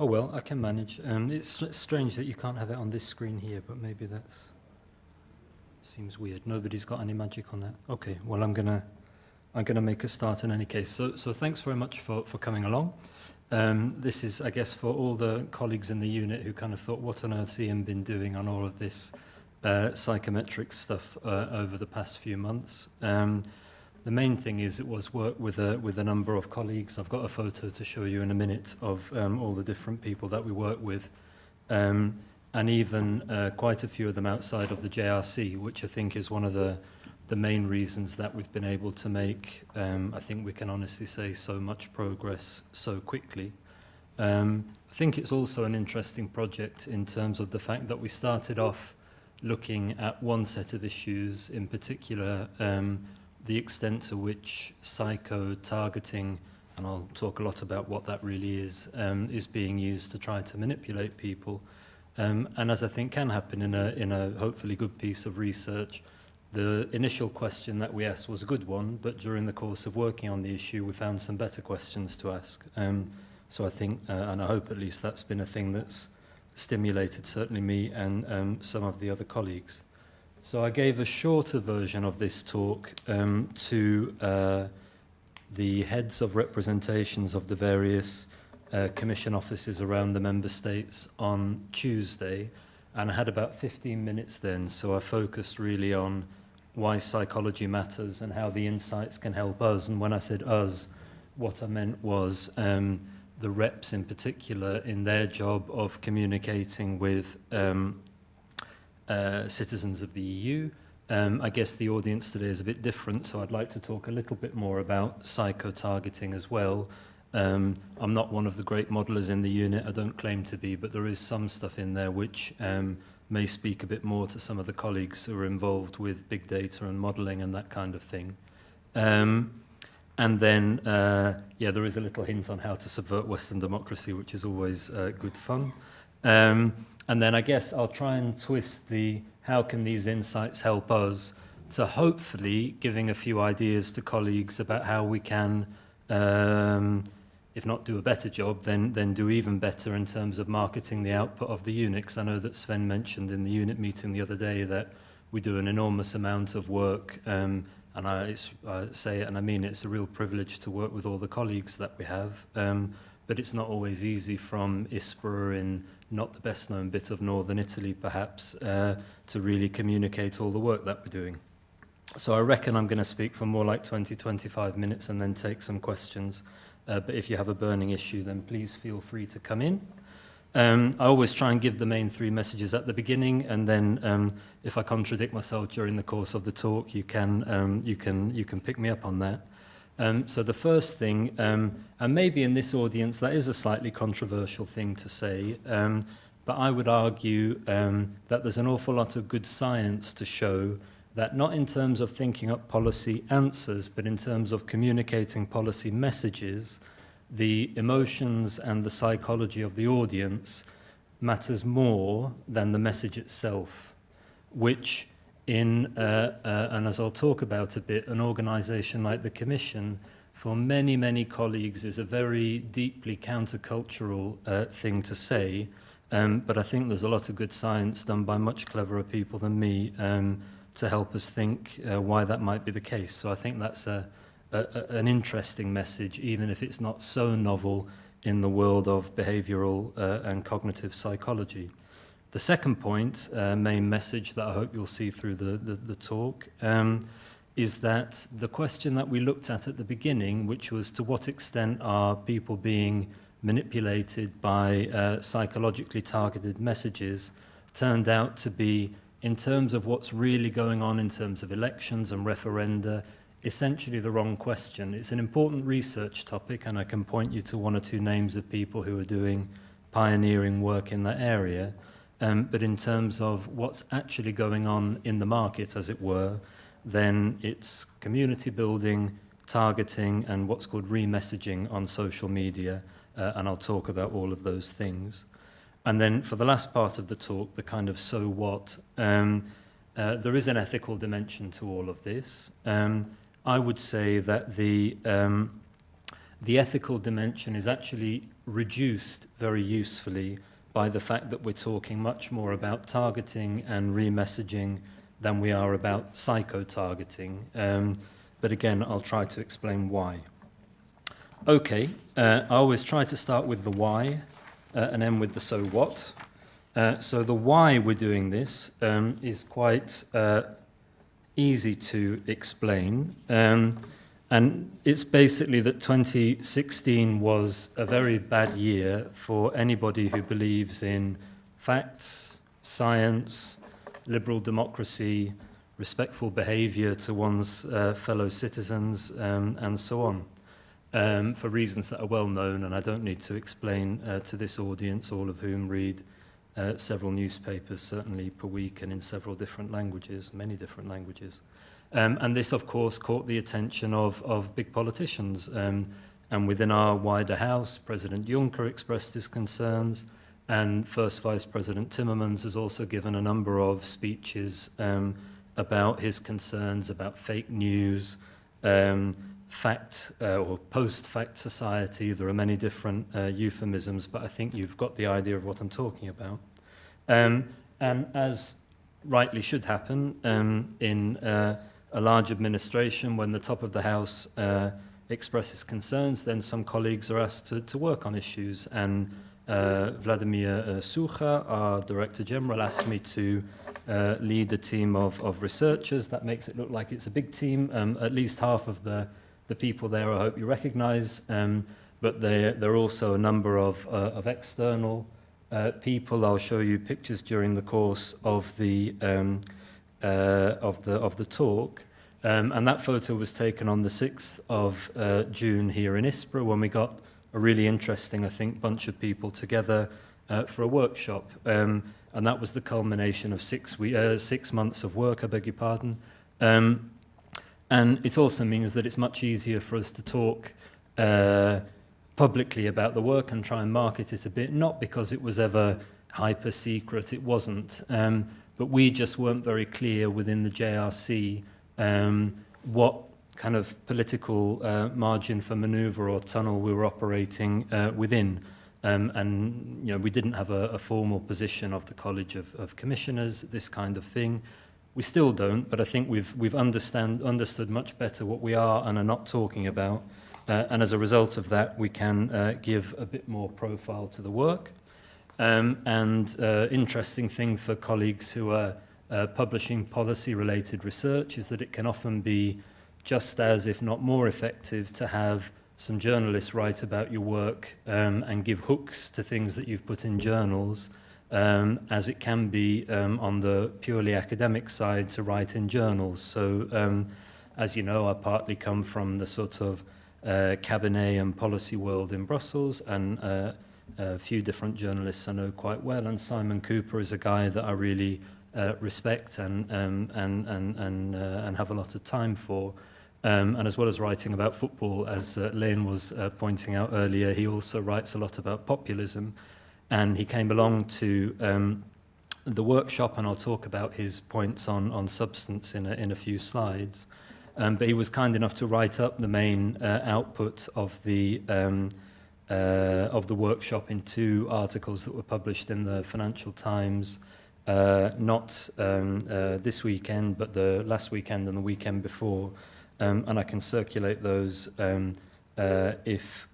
Oh well, I can manage. It's strange that you can't have it on this screen here, but maybe that's seems weird. Nobody's got any magic on that. Okay, well I'm gonna make a start in any case. So thanks very much for coming along. This is, I guess, for all the colleagues in the unit who kind of thought, what on earth's Ian been doing on all of this psychometric stuff over the past few months? The main thing is it was work with a number of colleagues. I've got a photo to show you in a minute of all the different people that we work with, and even quite a few of them outside of the JRC, which I think is one of the main reasons that we've been able to make, I think we can honestly say, so much progress so quickly. I think it's also an interesting project in terms of the fact that we started off looking at one set of issues, in particular the extent to which psycho-targeting, and I'll talk a lot about what that really is being used to try to manipulate people. And as I think can happen in a hopefully good piece of research, the initial question that we asked was a good one, but during the course of working on the issue, we found some better questions to ask. So I think, and I hope at least that's been a thing that's stimulated certainly me and some of the other colleagues. So I gave a shorter version of this talk to the heads of representations of the various commission offices around the member states on Tuesday, and I had about 15 minutes then, so I focused really on why psychology matters and how the insights can help us. And when I said us, what I meant was the reps in particular in their job of communicating with citizens of the EU. I guess the audience today is a bit different, so I'd like to talk a little bit more about psycho-targeting as well. I'm not one of the great modelers in the unit, I don't claim to be, but there is some stuff in there which may speak a bit more to some of the colleagues who are involved with big data and modelling and that kind of thing. And then, yeah, there is a little hint on how to subvert Western democracy, which is always good fun. And then I guess I'll try and twist the how can these insights help us to hopefully giving a few ideas to colleagues about how we can, if not do a better job, then do even better in terms of marketing the output of the unit. 'Cause I know that Sven mentioned in the unit meeting the other day that we do an enormous amount of work, and I say it and I mean it, it's a real privilege to work with all the colleagues that we have. But it's not always easy from Ispra in not the best known bit of northern Italy perhaps to really communicate all the work that we're doing. So I reckon I'm going to speak for more like 20-25 minutes and then take some questions. But if you have a burning issue, then please feel free to come in. I always try and give the main three messages at the beginning, and then if I contradict myself during the course of the talk, you can pick me up on that. So the first thing, and maybe in this audience that is a slightly controversial thing to say, but I would argue that there's an awful lot of good science to show that not in terms of thinking up policy answers, but in terms of communicating policy messages, the emotions and the psychology of the audience matters more than the message itself, which and as I'll talk about a bit, an organisation like the Commission, for many, many colleagues, is a very deeply countercultural thing to say, but I think there's a lot of good science done by much cleverer people than me to help us think why that might be the case. So I think that's an interesting message, even if it's not so novel in the world of behavioural and cognitive psychology. The second point, main message that I hope you'll see through the talk, is that the question that we looked at the beginning, which was to what extent are people being manipulated by psychologically targeted messages, turned out to be, in terms of what's really going on in terms of elections and referenda, essentially the wrong question. It's an important research topic, and I can point you to one or two names of people who are doing pioneering work in that area. But in terms of what's actually going on in the market, as it were, then it's community building, targeting, and what's called remessaging on social media, and I'll talk about all of those things. And then for the last part of the talk, the kind of so what, there is an ethical dimension to all of this. I would say that the ethical dimension is actually reduced very usefully by the fact that we're talking much more about targeting and remessaging than we are about psycho-targeting. But again, I'll try to explain why. Okay, I always try to start with the why and end with the so what. So the why we're doing this is quite easy to explain. And it's basically that 2016 was a very bad year for anybody who believes in facts, science, liberal democracy, respectful behavior to one's fellow citizens, and so on, for reasons that are well known, and I don't need to explain to this audience, all of whom read several newspapers, certainly per week, and in several different languages, many different languages. And this, of course, caught the attention of big politicians. And within our wider house, President Juncker expressed his concerns, and First Vice President Timmermans has also given a number of speeches about his concerns about fake news, fact or post-fact society. There are many different euphemisms, but I think you've got the idea of what I'm talking about. And as rightly should happen in a large administration, when the top of the house expresses concerns, then some colleagues are asked to work on issues. And Vladimir Sucha, our Director General, asked me to lead a team of researchers. That makes it look like it's a big team. At least half of the people there I hope you recognize, but there are also a number of external people. I'll show you pictures during the course of the talk. And that photo was taken on the 6th of June here in Ispra, when we got a really interesting, I think, bunch of people together for a workshop. And that was the culmination of 6 months of work, I beg your pardon. And it also means that it's much easier for us to talk publicly about the work and try and market it a bit, not because it was ever hyper secret, it wasn't, but we just weren't very clear within the JRC what kind of political margin for maneuver or tunnel we were operating within. And you know, we didn't have a formal position of the College of Commissioners, this kind of thing. We still don't, but I think we've understood much better what we are and are not talking about. And as a result of that, we can give a bit more profile to the work. Interesting thing for colleagues who are publishing policy-related research is that it can often be just as, if not more effective, to have some journalists write about your work and give hooks to things that you've put in journals, as it can be on the purely academic side to write in journals. So, as you know, I partly come from the sort of cabinet and policy world in Brussels, and a few different journalists I know quite well, and Simon Cooper is a guy that I really respect and have a lot of time for. And as well as writing about football, as Lane was pointing out earlier, he also writes a lot about populism. And he came along to the workshop, and I'll talk about his points on substance in a few slides. But he was kind enough to write up the main output of the workshop in 2 articles that were published in the Financial Times, not this weekend, but the last weekend and the weekend before. And I can circulate those if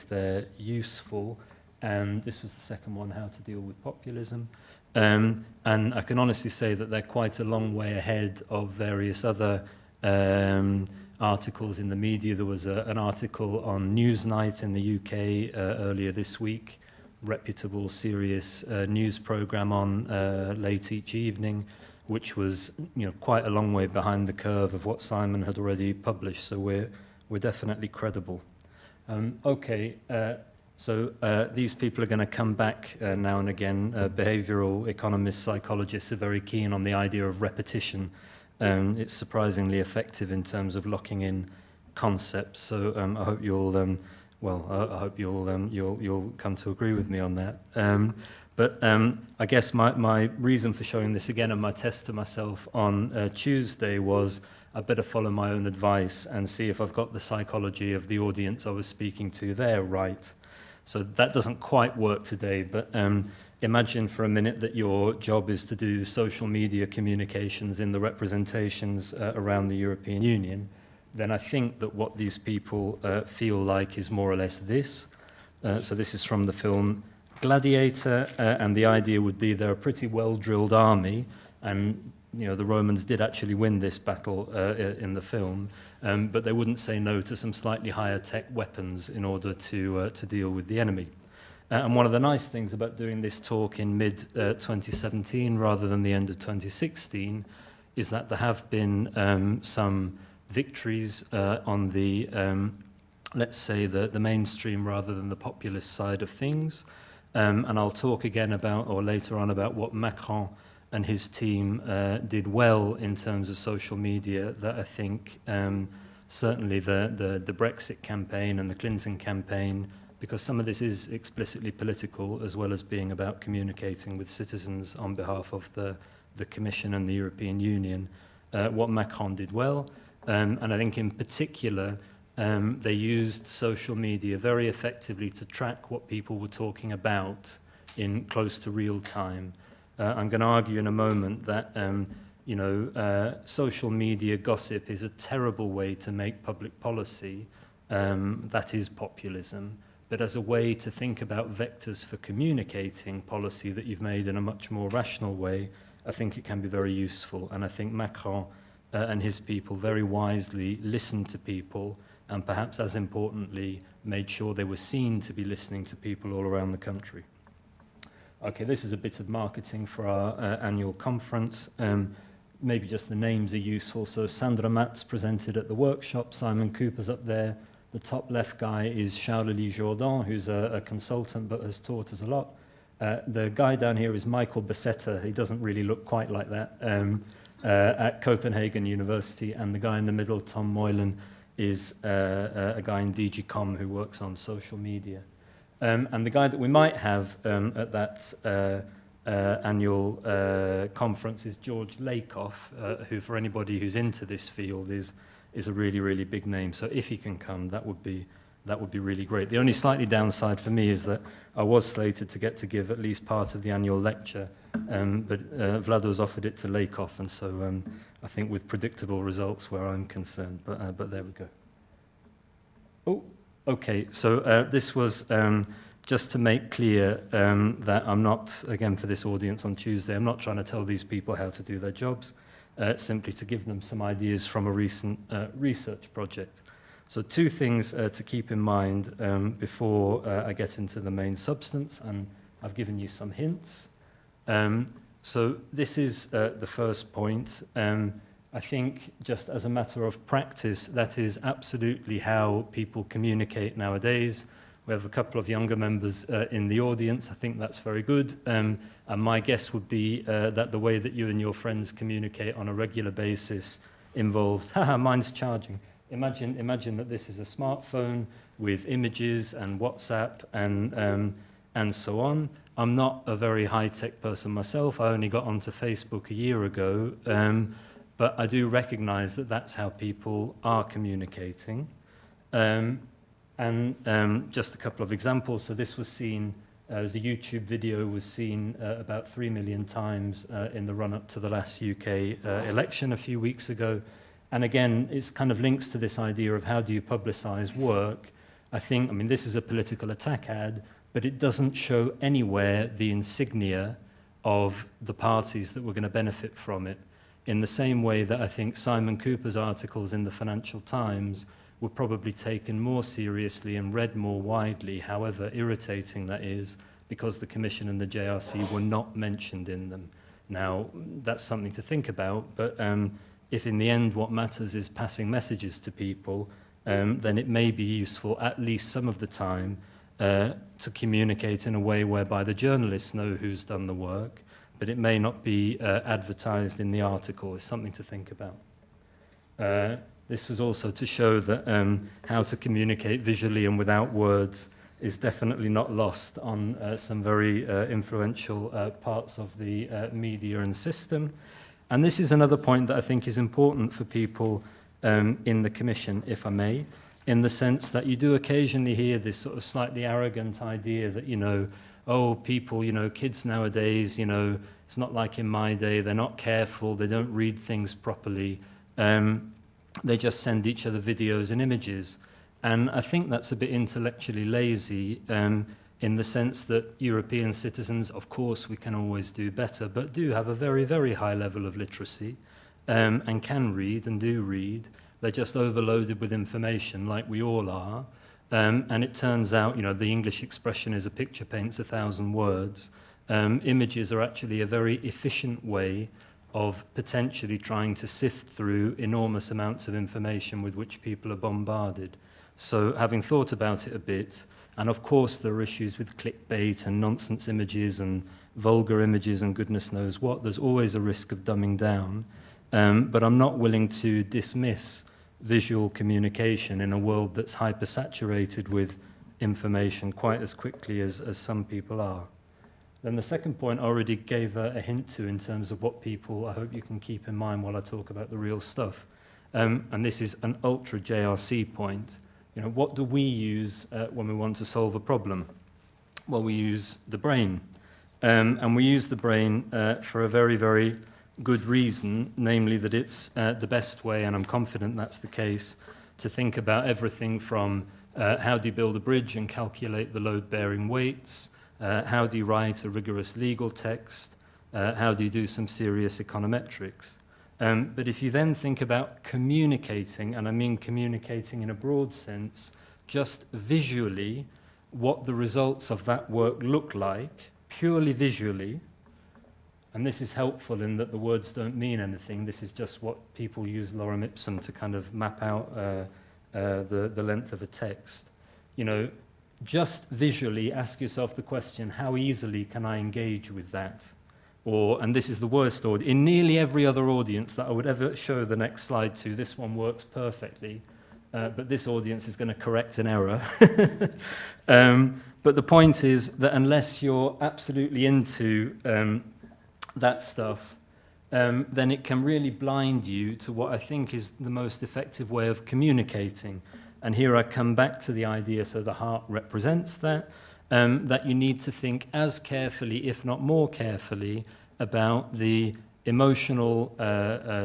they're useful. And this was the second one, How to Deal with Populism. And I can honestly say that they're quite a long way ahead of various other articles in the media. There was an article on Newsnight in the UK earlier this week, reputable, serious news program on late each evening, which was, you know, quite a long way behind the curve of what Simon had already published. So we're definitely credible. So these people are going to come back now and again. Behavioral economists, psychologists are very keen on the idea of repetition. It's surprisingly effective in terms of locking in concepts. So I hope you'll, I hope you'll come to agree with me on that. But I guess my reason for showing this again, and my test to myself on Tuesday, was I better follow my own advice and see if I've got the psychology of the audience I was speaking to there right. So that doesn't quite work today, but imagine for a minute that your job is to do social media communications in the representations around the European Union. Then I think that what these people feel like is more or less this. So this is from the film Gladiator, and the idea would be they're a pretty well-drilled army, and the Romans did actually win this battle in the film, but they wouldn't say no to some slightly higher tech weapons in order to deal with the enemy. And one of the nice things about doing this talk in mid-2017 rather than the end of 2016 is that there have been some victories on the, let's say, the mainstream rather than the populist side of things. And I'll talk again about, or later on, about what Macron and his team did well in terms of social media that I think certainly the Brexit campaign and the Clinton campaign, because some of this is explicitly political as well as being about communicating with citizens on behalf of the Commission and the European Union, what Macron did well. And I think in particular, they used social media very effectively to track what people were talking about in close to real time. I'm going to argue in a moment that social media gossip is a terrible way to make public policy. That is populism. But as a way to think about vectors for communicating policy that you've made in a much more rational way, I think it can be very useful. And I think Macron and his people very wisely listened to people, and perhaps as importantly, made sure they were seen to be listening to people all around the country. Okay, this is a bit of marketing for our annual conference. Maybe just the names are useful. So Sandra Matz presented at the workshop, Simon Cooper's up there. The top left guy is Charles-Louis Jourdan, who's a consultant but has taught us a lot. The guy down here is Michael Besetter. He doesn't really look quite like that, at Copenhagen University. And the guy in the middle, Tom Moylan, is a guy in DG Com who works on social media. And the guy that we might have at that annual conference is George Lakoff, who, for anybody who's into this field, is a really, really big name. So if he can come, that would be really great. The only slightly downside for me is that I was slated to get to give at least part of the annual lecture, but Vlado's offered it to Lakoff, and so I think with predictable results where I'm concerned. But there we go. Oh. Okay, so this was just to make clear that I'm not, again for this audience on Tuesday, I'm not trying to tell these people how to do their jobs, simply to give them some ideas from a recent research project. So two things to keep in mind before I get into the main substance, and I've given you some hints. So this is the first point. I think just as a matter of practice, that is absolutely how people communicate nowadays. We have a couple of younger members in the audience. I think that's very good. And my guess would be that the way that you and your friends communicate on a regular basis involves, haha, mine's charging. Imagine that this is a smartphone with images and WhatsApp and so on. I'm not a very high-tech person myself. I only got onto Facebook a year ago. But I do recognize that that's how people are communicating. Just a couple of examples. So this was seen, as a YouTube video was seen about 3 million times in the run-up to the last UK election a few weeks ago. And again, it's kind of links to this idea of how do you publicize work. I mean, this is a political attack ad, but it doesn't show anywhere the insignia of the parties that were going to benefit from it. In the same way that I think Simon Cooper's articles in the Financial Times were probably taken more seriously and read more widely, however irritating that is, because the Commission and the JRC were not mentioned in them. Now, that's something to think about, but if in the end what matters is passing messages to people, then it may be useful at least some of the time to communicate in a way whereby the journalists know who's done the work, but it may not be advertised in the article. It's something to think about. This was also to show that how to communicate visually and without words is definitely not lost on some very influential parts of the media and system. And this is another point that I think is important for people in the Commission, if I may. in the sense that you do occasionally hear this sort of slightly arrogant idea that, oh, people, kids nowadays, it's not like in my day, they're not careful, they don't read things properly, they just send each other videos and images. And I think that's a bit intellectually lazy, in the sense that European citizens, of course, we can always do better, but do have a very, very high level of literacy, and can read and do read. They're just overloaded with information like we all are. And it turns out, the English expression is a picture paints 1,000 words. Images are actually a very efficient way of potentially trying to sift through enormous amounts of information with which people are bombarded. So having thought about it a bit, and of course there are issues with clickbait and nonsense images and vulgar images and goodness knows what, there's always a risk of dumbing down. But I'm not willing to dismiss visual communication in a world that's hypersaturated with information quite as quickly as some people are. Then the second point I already gave a hint to in terms of what people, I hope you can keep in mind while I talk about the real stuff. And this is an ultra JRC point. What do we use when we want to solve a problem? Well, we use the brain. And we use the brain for a very, very good reason, namely that it's the best way, and I'm confident that's the case, to think about everything from how do you build a bridge and calculate the load-bearing weights, how do you write a rigorous legal text, how do you do some serious econometrics. But if you then think about communicating, and I mean communicating in a broad sense, just visually what the results of that work look like, purely visually, and this is helpful in that the words don't mean anything. This is just what people use lorem ipsum to kind of map out the length of a text. Just visually ask yourself the question, how easily can I engage with that? Or, and this is the worst order, in nearly every other audience that I would ever show the next slide to, this one works perfectly, but this audience is going to correct an error. But the point is that unless you're absolutely into that stuff, then it can really blind you to what I think is the most effective way of communicating. And here I come back to the idea, so the heart represents that, that you need to think as carefully, if not more carefully, about the emotional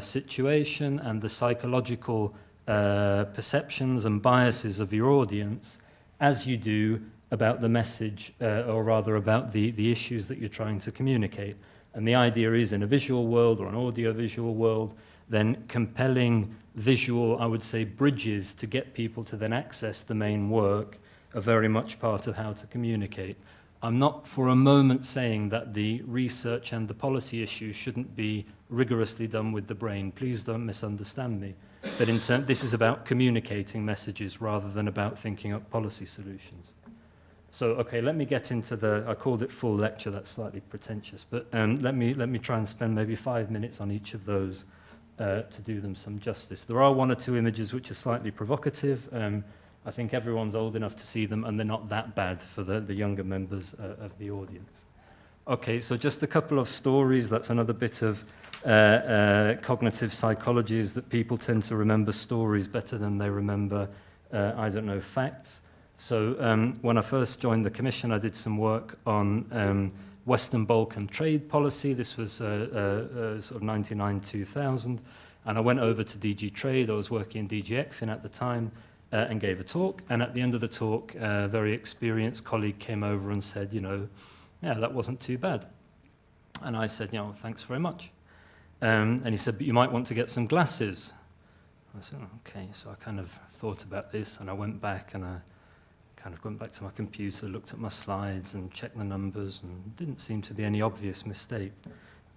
situation and the psychological perceptions and biases of your audience as you do about the message, or rather about the issues that you're trying to communicate. And the idea is, in a visual world or an audio-visual world, then compelling visual, I would say, bridges to get people to then access the main work are very much part of how to communicate. I'm not for a moment saying that the research and the policy issues shouldn't be rigorously done with the brain. Please don't misunderstand me. But this is about communicating messages rather than about thinking up policy solutions. So, okay, let me get into I called it full lecture, that's slightly pretentious, but let me try and spend maybe 5 minutes on each of those to do them some justice. There are one or two images which are slightly provocative. I think everyone's old enough to see them, and they're not that bad for the younger members of the audience. Okay, so just a couple of stories. That's another bit of cognitive psychology, is that people tend to remember stories better than they remember, facts. So when I first joined the Commission, I did some work on Western Balkan trade policy. This was sort of 99-2000. And I went over to DG Trade. I was working in DG ECFIN at the time and gave a talk. And at the end of the talk, a very experienced colleague came over and said, yeah, that wasn't too bad. And I said, thanks very much. And he said, but you might want to get some glasses. I said, okay. So I kind of thought about this, and I went back and I kind of went back to my computer, looked at my slides and checked the numbers, and didn't seem to be any obvious mistake.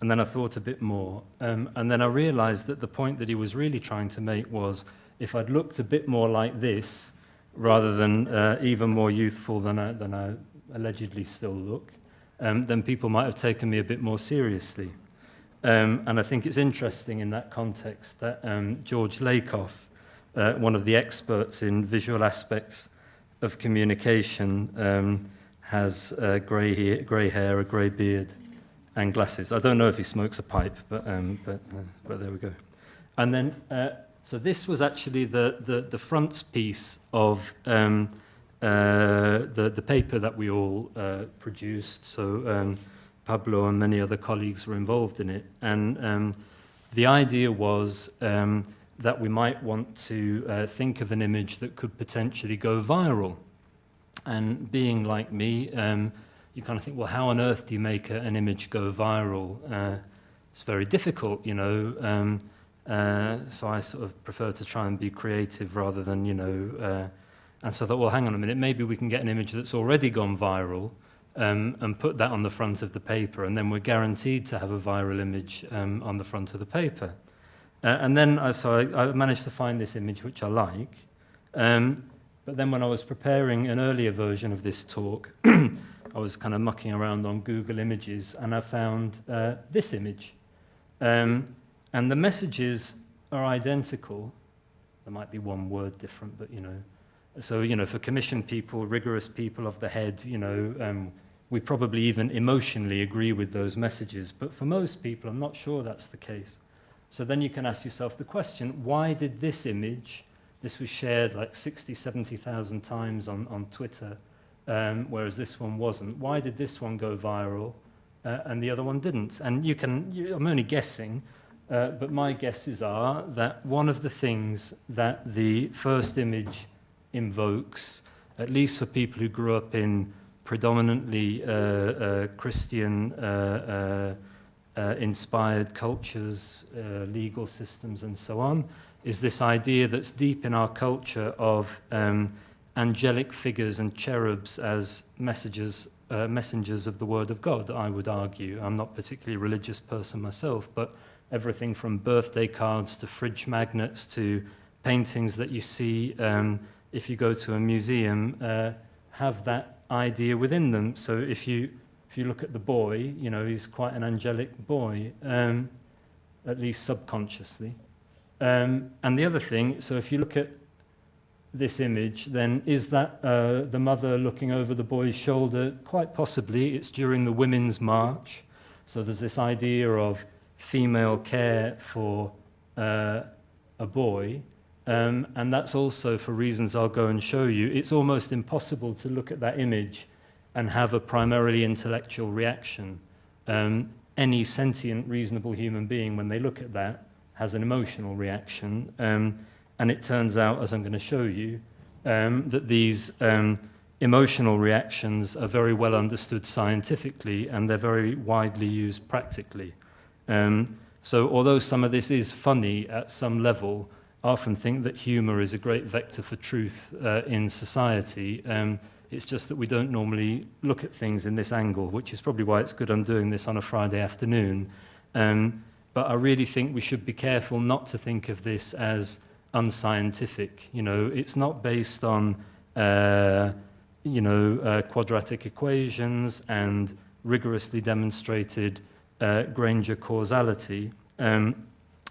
And then I thought a bit more, and then I realized that the point that he was really trying to make was, if I'd looked a bit more like this, rather than even more youthful than I allegedly still look, then people might have taken me a bit more seriously. And I think it's interesting in that context that George Lakoff, one of the experts in visual aspects of communication, has grey hair, a grey beard, and glasses. I don't know if he smokes a pipe, but there we go. And then So this was actually the frontispiece of the paper that we all produced. So Pablo and many other colleagues were involved in it. And the idea was that we might want to think of an image that could potentially go viral. And being like me, you kind of think, well, how on earth do you make an image go viral? It's very difficult, you know. So I sort of prefer to try and be creative rather than, you know, and so I thought, well, hang on a minute, maybe we can get an image that's already gone viral and put that on the front of the paper, and then we're guaranteed to have a viral image on the front of the paper. And then I managed to find this image, which I like. But then when I was preparing an earlier version of this talk, I was kind of mucking around on Google Images, and I found this image. And the messages are identical. There might be one word different, but, you know. So, you know, for commissioned people, rigorous people of the head, you know, we probably even emotionally agree with those messages. But for most people, I'm not sure that's the case. So then you can ask yourself the question, why did this image, this was shared like 60, 70,000 times on Twitter, whereas this one wasn't. Why did this one go viral and the other one didn't? And I'm only guessing, but my guesses are that one of the things that the first image invokes, at least for people who grew up in predominantly Christian inspired cultures, legal systems and so on, is this idea that's deep in our culture of angelic figures and cherubs as messengers of the word of God, I would argue. I'm not particularly a religious person myself, but everything from birthday cards to fridge magnets to paintings that you see if you go to a museum have that idea within them. So if you look at the boy, you know, he's quite an angelic boy, at least subconsciously. And the other thing, so if you look at this image, then is that the mother looking over the boy's shoulder? Quite possibly. It's during the Women's March. So there's this idea of female care for a boy. And that's also, for reasons I'll go and show you, it's almost impossible to look at that image and have a primarily intellectual reaction. Any sentient, reasonable human being, when they look at that, has an emotional reaction. And it turns out, as I'm going to show you, that these emotional reactions are very well understood scientifically, and they're very widely used practically. So although some of this is funny at some level, I often think that humor is a great vector for truth in society. It's just that we don't normally look at things in this angle, which is probably why it's good I'm doing this on a Friday afternoon. But I really think we should be careful not to think of this as unscientific. You know, it's not based on, quadratic equations and rigorously demonstrated Granger causality.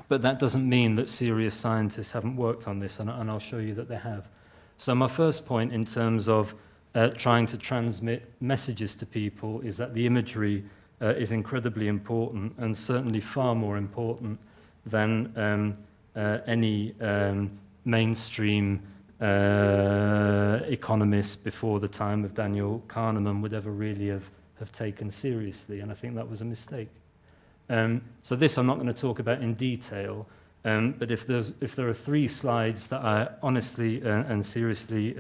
But that doesn't mean that serious scientists haven't worked on this, and I'll show you that they have. So my first point in terms of trying to transmit messages to people is that the imagery is incredibly important, and certainly far more important than any mainstream economist before the time of Daniel Kahneman would ever really have taken seriously, and I think that was a mistake. So this I'm not going to talk about in detail, but if there are 3 slides that I honestly and seriously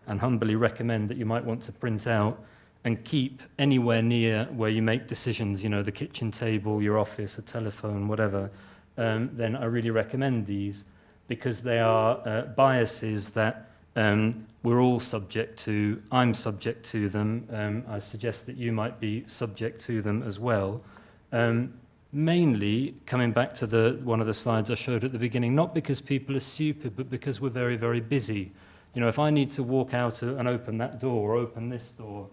and humbly recommend that you might want to print out and keep anywhere near where you make decisions, you know, the kitchen table, your office, a telephone, whatever, then I really recommend these, because they are biases that we're all subject to. I'm subject to them. I suggest that you might be subject to them as well. Mainly, coming back to one of the slides I showed at the beginning, not because people are stupid, but because we're very, very busy. You know, if I need to walk out and open that door or open this door,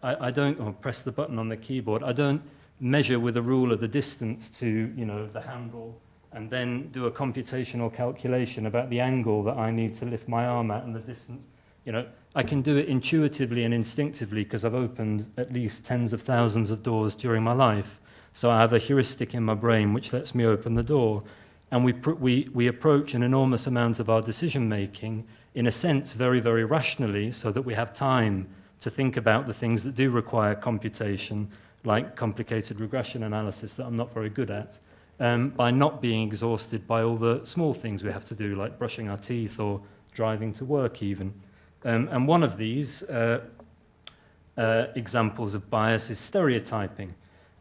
I don't, or press the button on the keyboard, I don't measure with a ruler the distance to, you know, the handle, and then do a computational calculation about the angle that I need to lift my arm at and the distance. You know, I can do it intuitively and instinctively because I've opened at least tens of thousands of doors during my life. So I have a heuristic in my brain which lets me open the door. and we approach an enormous amount of our decision-making, in a sense, very, very rationally, so that we have time to think about the things that do require computation, like complicated regression analysis that I'm not very good at, by not being exhausted by all the small things we have to do, like brushing our teeth or driving to work even. And one of these examples of bias is stereotyping.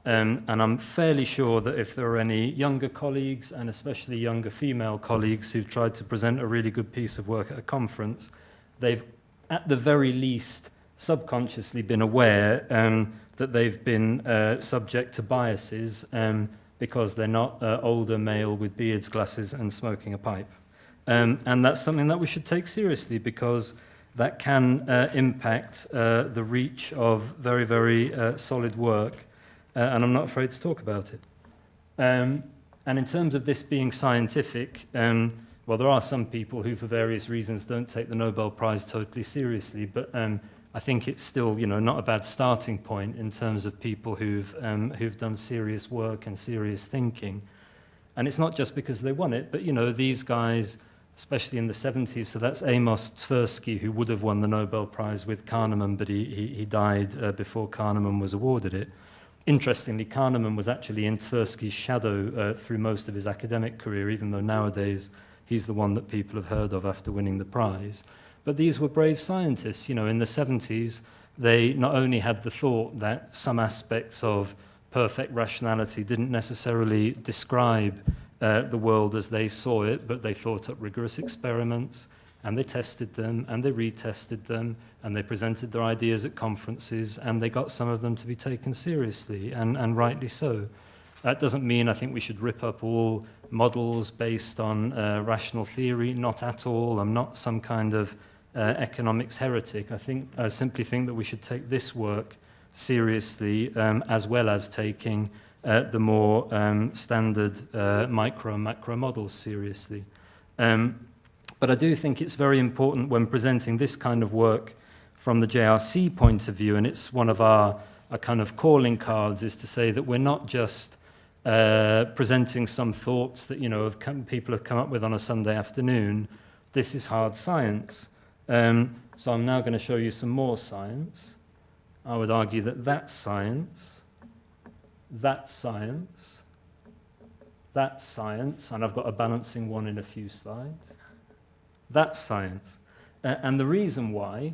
And I'm fairly sure that if there are any younger colleagues, and especially younger female colleagues, who've tried to present a really good piece of work at a conference, they've at the very least subconsciously been aware that they've been subject to biases because they're not older male with beards, glasses, and smoking a pipe. And that's something that we should take seriously, because that can impact the reach of very, very solid work, and I'm not afraid to talk about it. And in terms of this being scientific, well, there are some people who, for various reasons, don't take the Nobel Prize totally seriously, but I think it's still, not a bad starting point in terms of people who've done serious work and serious thinking. And it's not just because they won it, but, these guys, especially in the 70s, so that's Amos Tversky, who would have won the Nobel Prize with Kahneman, but he died before Kahneman was awarded it. Interestingly, Kahneman was actually in Tversky's shadow through most of his academic career, even though nowadays he's the one that people have heard of after winning the prize. But these were brave scientists. In the 70s, they not only had the thought that some aspects of perfect rationality didn't necessarily describe the world as they saw it, but they thought up rigorous experiments, and they tested them, and they retested them, and they presented their ideas at conferences, and they got some of them to be taken seriously, and rightly so. That doesn't mean I think we should rip up all models based on rational theory, not at all. I'm not some kind of economics heretic. I simply think that we should take this work seriously, as well as taking the more standard micro and macro models seriously. But I do think it's very important when presenting this kind of work from the JRC point of view, and it's one of our kind of calling cards, is to say that we're not just presenting some thoughts that people have come up with on a Sunday afternoon. This is hard science. So I'm now going to show you some more science. I would argue that that's science, that's science, that's science, and I've got a balancing one in a few slides. That's science. And the reason why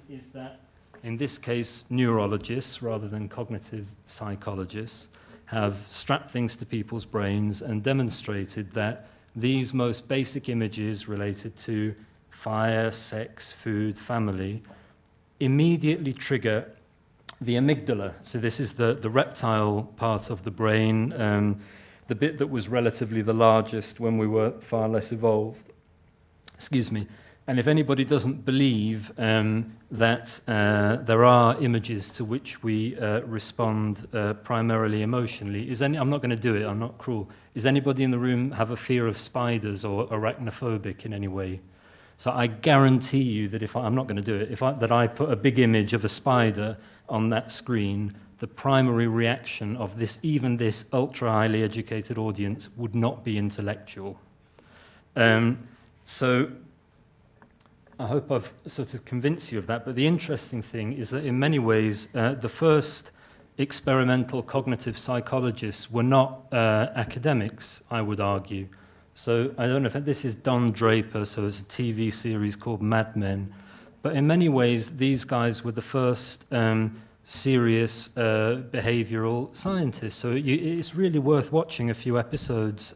is that, in this case, neurologists, rather than cognitive psychologists, have strapped things to people's brains and demonstrated that these most basic images related to fire, sex, food, family, immediately trigger the amygdala. So this is the reptile part of the brain, the bit that was relatively the largest when we were far less evolved. Excuse me. And if anybody doesn't believe that there are images to which we respond primarily emotionally, I'm not going to do it, I'm not cruel. Does anybody in the room have a fear of spiders or arachnophobic in any way? So I guarantee you that I'm not going to do it, that I put a big image of a spider on that screen, the primary reaction of even this ultra highly educated audience would not be intellectual. So I hope I've sort of convinced you of that, but the interesting thing is that in many ways, the first experimental cognitive psychologists were not academics, I would argue. So I don't know if this is Don Draper, so it's a TV series called Mad Men, but in many ways, these guys were the first serious behavioral scientists. So it's really worth watching a few episodes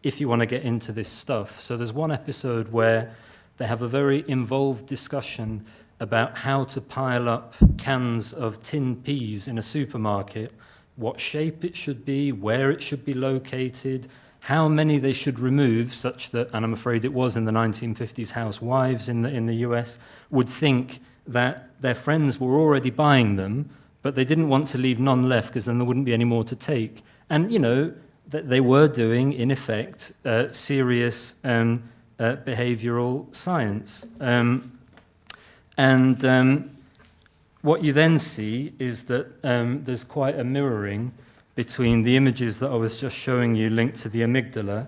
if you want to get into this stuff. So there's one episode where they have a very involved discussion about how to pile up cans of tin peas in a supermarket, what shape it should be, where it should be located, how many they should remove, such that, and I'm afraid it was in the 1950s, housewives in the US would think that their friends were already buying them, but they didn't want to leave none left because then there wouldn't be any more to take. And, that they were doing, in effect, serious behavioral science. What you then see is that there's quite a mirroring between the images that I was just showing you linked to the amygdala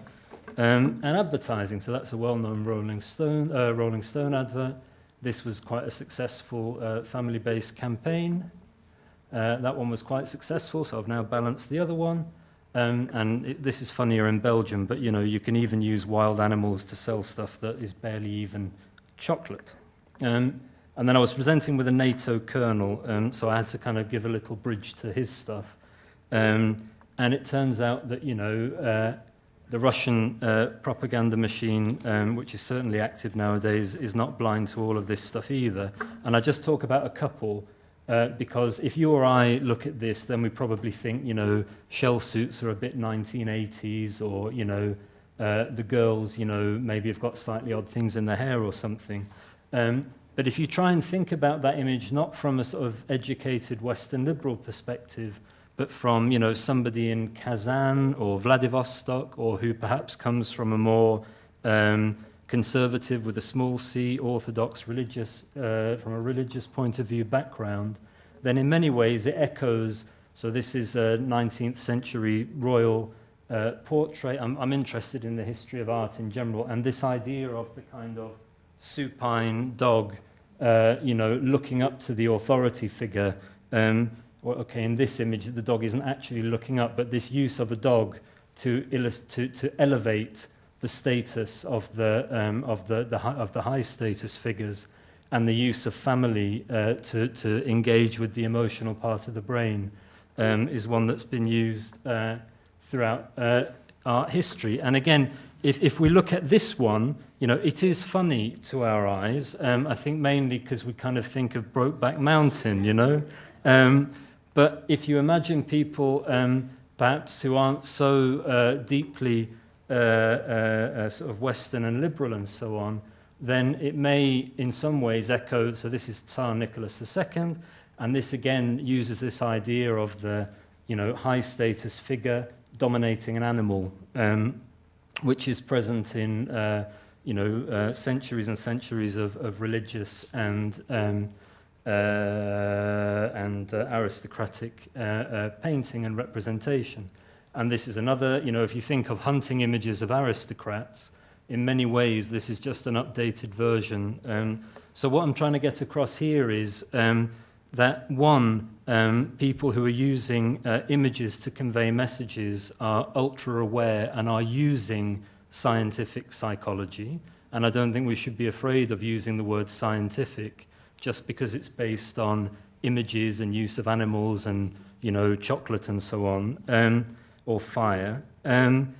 and advertising. So that's a well-known Rolling Stone advert. This was quite a successful family-based campaign. That one was quite successful, so I've now balanced the other one. This is funnier in Belgium, but you can even use wild animals to sell stuff that is barely even chocolate. And then I was presenting with a NATO colonel, so I had to kind of give a little bridge to his stuff. And it turns out that, the Russian propaganda machine, which is certainly active nowadays, is not blind to all of this stuff either. And I just talk about a couple, because if you or I look at this, then we probably think, shell suits are a bit 1980s, or, the girls, maybe have got slightly odd things in their hair or something. But if you try and think about that image, not from a sort of educated Western liberal perspective, but from, somebody in Kazan or Vladivostok, or who perhaps comes from a more conservative, with a small c, orthodox religious, from a religious point of view background, then in many ways it echoes. So this is a 19th century royal portrait. I'm interested in the history of art in general, and this idea of the kind of supine dog, looking up to the authority figure. In this image, the dog isn't actually looking up, but this use of a dog to elevate the status of the high status figures, and the use of family to engage with the emotional part of the brain is one that's been used throughout art history. And again, if we look at this one, it is funny to our eyes. I think mainly because we kind of think of Brokeback Mountain, But if you imagine people perhaps who aren't so deeply sort of Western and liberal and so on, then it may in some ways echo. So this is Tsar Nicholas II, and this again uses this idea of the high status figure dominating an animal, which is present in centuries and centuries of religious and aristocratic painting and representation. And this is another, if you think of hunting images of aristocrats, in many ways this is just an updated version. So what I'm trying to get across here is that people who are using images to convey messages are ultra aware and are using scientific psychology. And I don't think we should be afraid of using the word scientific just because it's based on images and use of animals and, chocolate and so on, or fire. And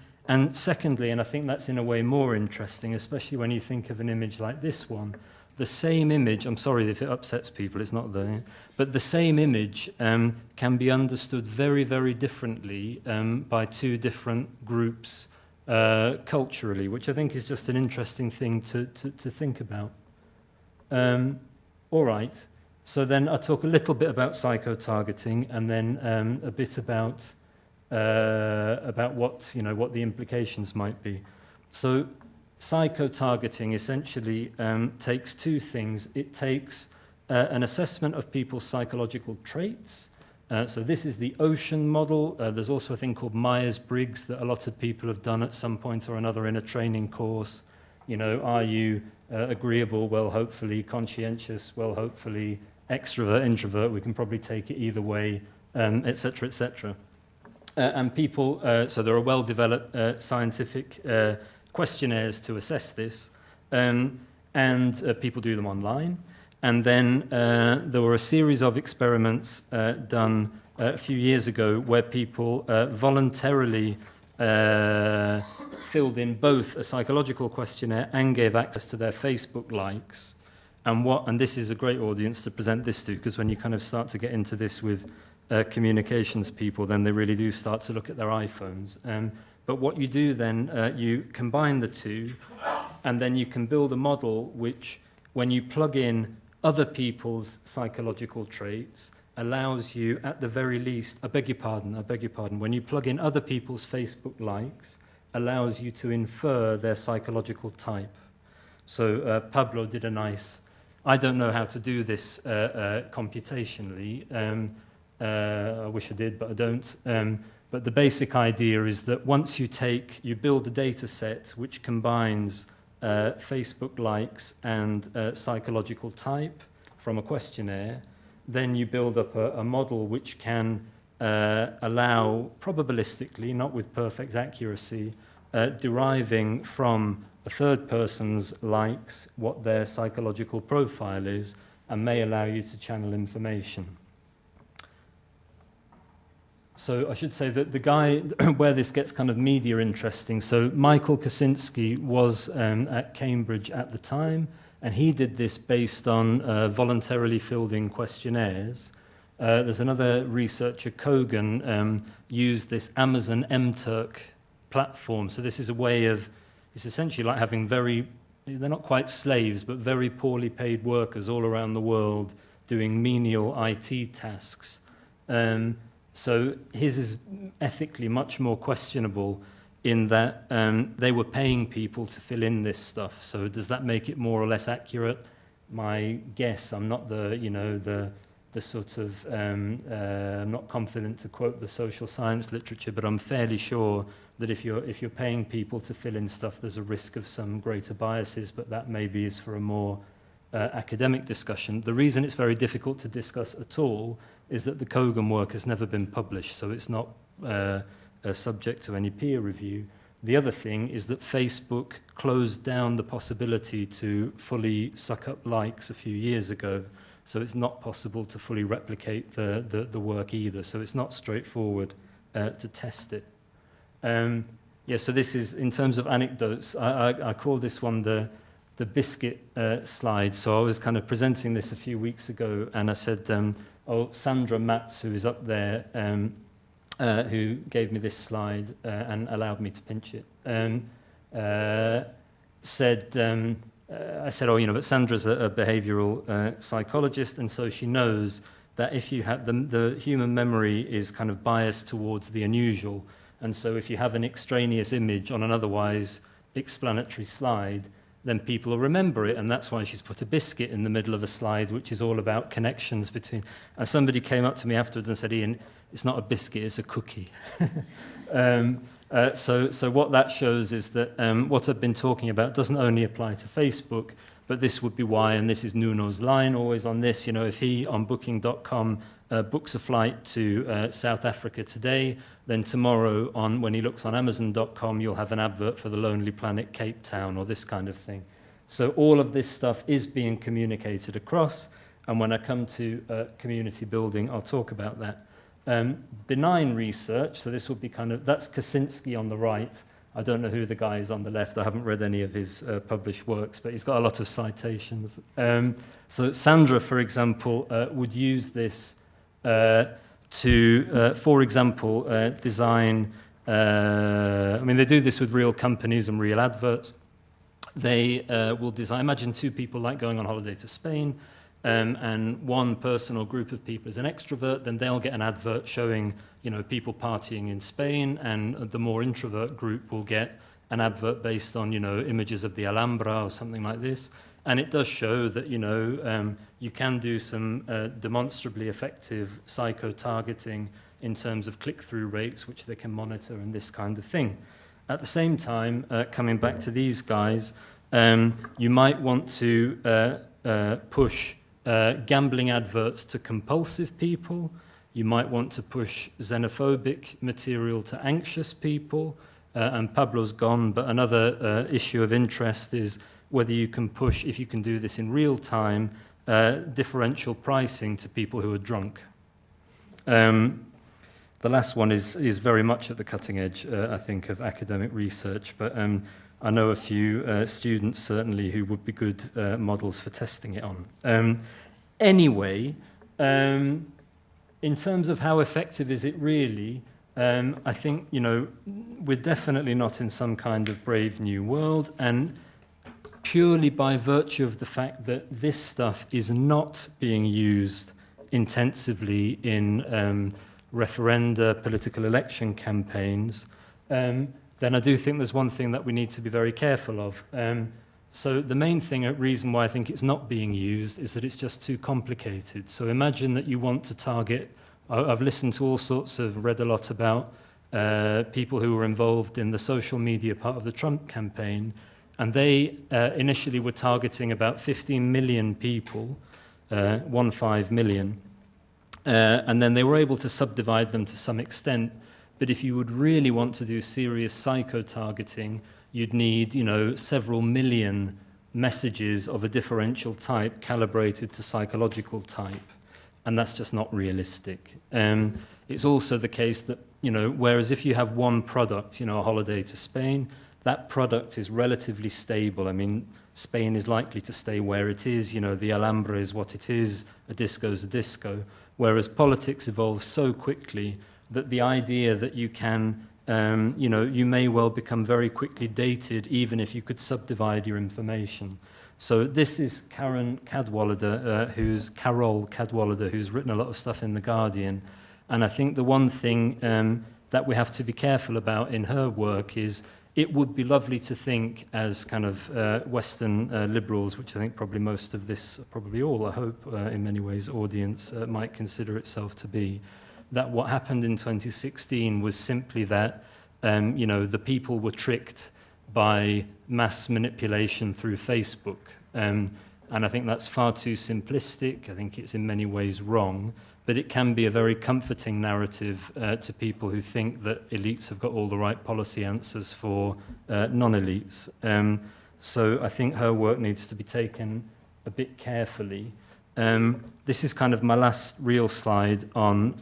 secondly, and I think that's in a way more interesting, especially when you think of an image like this one, the same image, I'm sorry if it upsets people, it's not there, but the same image can be understood very, very differently by two different groups culturally, which I think is just an interesting thing to think about. All right, so then I'll talk a little bit about psycho-targeting, and then a bit about what the implications might be. So psycho-targeting essentially takes two things. It takes an assessment of people's psychological traits. So this is the ocean model. There's also a thing called Myers-Briggs that a lot of people have done at some point or another in a training course. Are you agreeable? Well, hopefully. Conscientious? Well, hopefully. Extrovert, introvert? We can probably take it either way, etc., etc. And people, so there are well-developed scientific questionnaires to assess this, and people do them online. And then there were a series of experiments done a few years ago where people voluntarily filled in both a psychological questionnaire and gave access to their Facebook likes. And this is a great audience to present this to, because when you kind of start to get into this with communications people, then they really do start to look at their iPhones. But what you do then, you combine the two, and then you can build a model which, when you plug in other people's psychological traits, allows you, at the very least, I beg your pardon, when you plug in other people's Facebook likes, allows you to infer their psychological type. So Pablo did a nice, I don't know how to do this computationally, I wish I did, but I don't. But the basic idea is that once you build a data set which combines Facebook likes and psychological type from a questionnaire, then you build up a model which can allow probabilistically, not with perfect accuracy, deriving from a third person's likes what their psychological profile is, and may allow you to channel information. So I should say that the guy where this gets kind of media interesting, so Michael Kosinski was at Cambridge at the time, and he did this based on voluntarily filled in questionnaires. There's another researcher, Kogan, used this Amazon MTurk platform. So this is a way of, it's essentially like having they're not quite slaves, but very poorly paid workers all around the world doing menial IT tasks. So his is ethically much more questionable in that they were paying people to fill in this stuff. So does that make it more or less accurate? My guess, I'm not the sort of, I'm not confident to quote the social science literature, but I'm fairly sure that if you're paying people to fill in stuff, there's a risk of some greater biases, but that maybe is for a more academic discussion. The reason it's very difficult to discuss at all is that the Kogan work has never been published, so it's not subject to any peer review. The other thing is that Facebook closed down the possibility to fully suck up likes a few years ago, so it's not possible to fully replicate the work either, so it's not straightforward to test it. Yeah, so this is, in terms of anecdotes, I call this one the biscuit slide. So I was kind of presenting this a few weeks ago, and I said, Sandra Matz, who is up there, who gave me this slide and allowed me to pinch it, said, I said, but Sandra's a behavioral psychologist, and so she knows that if you have the human memory is kind of biased towards the unusual, and so if you have an extraneous image on an otherwise explanatory slide, then people will remember it, and that's why she's put a biscuit in the middle of a slide, which is all about connections between. And somebody came up to me afterwards and said, Ian, it's not a biscuit, it's a cookie. So what that shows is that what I've been talking about doesn't only apply to Facebook, but this would be why, and this is Nuno's line always on this, if he on booking.com books a flight to South Africa today, then tomorrow when he looks on Amazon.com, you'll have an advert for the Lonely Planet Cape Town or this kind of thing. So all of this stuff is being communicated across, and when I come to community building, I'll talk about that. Benign research, so this would be that's Kosinski on the right. I don't know who the guy is on the left. I haven't read any of his published works, but he's got a lot of citations. So Sandra, for example, would use this to, for example, design, they do this with real companies and real adverts. They will design, imagine two people like going on holiday to Spain, and one person or group of people is an extrovert, then they'll get an advert showing, people partying in Spain, and the more introvert group will get an advert based on, images of the Alhambra or something like this. And it does show that, you can do some demonstrably effective psycho-targeting in terms of click-through rates, which they can monitor and this kind of thing. At the same time, coming back to these guys, you might want to push gambling adverts to compulsive people. You might want to push xenophobic material to anxious people. And Pablo's gone, but another issue of interest is whether you can push, if you can do this in real time, differential pricing to people who are drunk. The last one is very much at the cutting edge, I think, of academic research, but I know a few students, certainly, who would be good models for testing it on. Anyway, in terms of how effective is it really, I think, we're definitely not in some kind of brave new world, and purely by virtue of the fact that this stuff is not being used intensively in referenda, political election campaigns, then I do think there's one thing that we need to be very careful of. So the main reason why I think it's not being used is that it's just too complicated. So imagine that you want to target, I've listened to all sorts read a lot about people who were involved in the social media part of the Trump campaign, and they initially were targeting about 15 million people, 15 million, and then they were able to subdivide them to some extent. But if you would really want to do serious psycho-targeting, you'd need, several million messages of a differential type calibrated to psychological type, and that's just not realistic. It's also the case that, whereas if you have one product, a holiday to Spain, that product is relatively stable. I mean, Spain is likely to stay where it is, the Alhambra is what it is, a disco is a disco, whereas politics evolves so quickly that the idea that you can, you may well become very quickly dated even if you could subdivide your information. So this is Carol Cadwallader, who's written a lot of stuff in The Guardian. And I think the one thing that we have to be careful about in her work is it would be lovely to think as kind of Western liberals, which I think probably most of this, probably all, I hope, in many ways, audience might consider itself to be, that what happened in 2016 was simply that, the people were tricked by mass manipulation through Facebook. And I think that's far too simplistic. I think it's in many ways wrong. But it can be a very comforting narrative to people who think that elites have got all the right policy answers for non-elites. So I think her work needs to be taken a bit carefully. This is kind of my last real slide on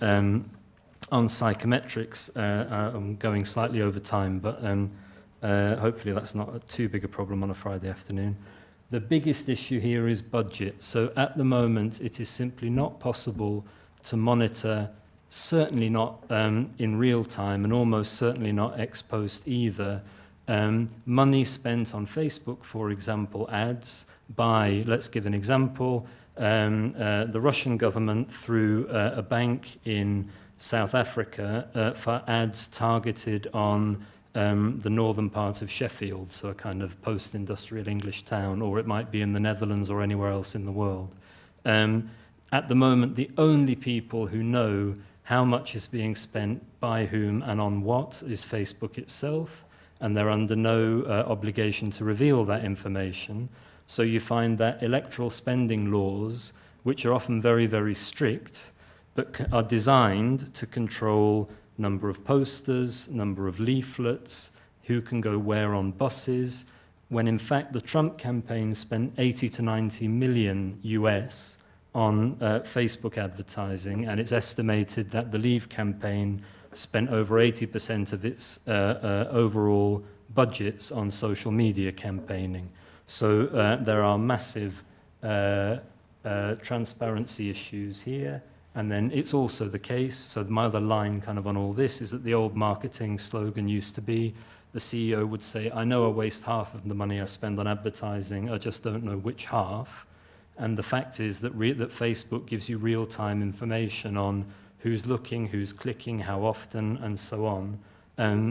psychometrics. I'm going slightly over time, but hopefully that's not too big a problem on a Friday afternoon. The biggest issue here is budget. So at the moment, it is simply not possible to monitor, certainly not in real time, and almost certainly not ex post either, money spent on Facebook, for example, ads by, let's give an example, the Russian government through a bank in South Africa for ads targeted on the northern part of Sheffield, so a kind of post-industrial English town, or it might be in the Netherlands or anywhere else in the world. At the moment, the only people who know how much is being spent by whom and on what is Facebook itself, and they're under no obligation to reveal that information. So you find that electoral spending laws, which are often very, very strict, but are designed to control number of posters, number of leaflets, who can go where on buses, when in fact the Trump campaign spent 80 to 90 million US on Facebook advertising, and it's estimated that the Leave campaign spent over 80% of its overall budgets on social media campaigning. So there are massive transparency issues here. And then it's also the case, so my other line kind of on all this is that the old marketing slogan used to be, the CEO would say, I know I waste half of the money I spend on advertising, I just don't know which half. And the fact is that that Facebook gives you real-time information on who's looking, who's clicking, how often, and so on.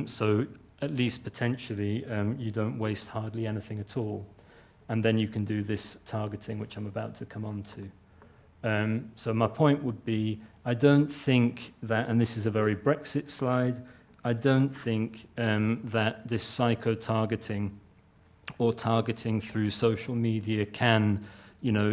So at least potentially you don't waste hardly anything at all. And then you can do this targeting, which I'm about to come on to. So my point would be, I don't think that, and this is a very Brexit slide, I don't think that this psycho-targeting or targeting through social media can,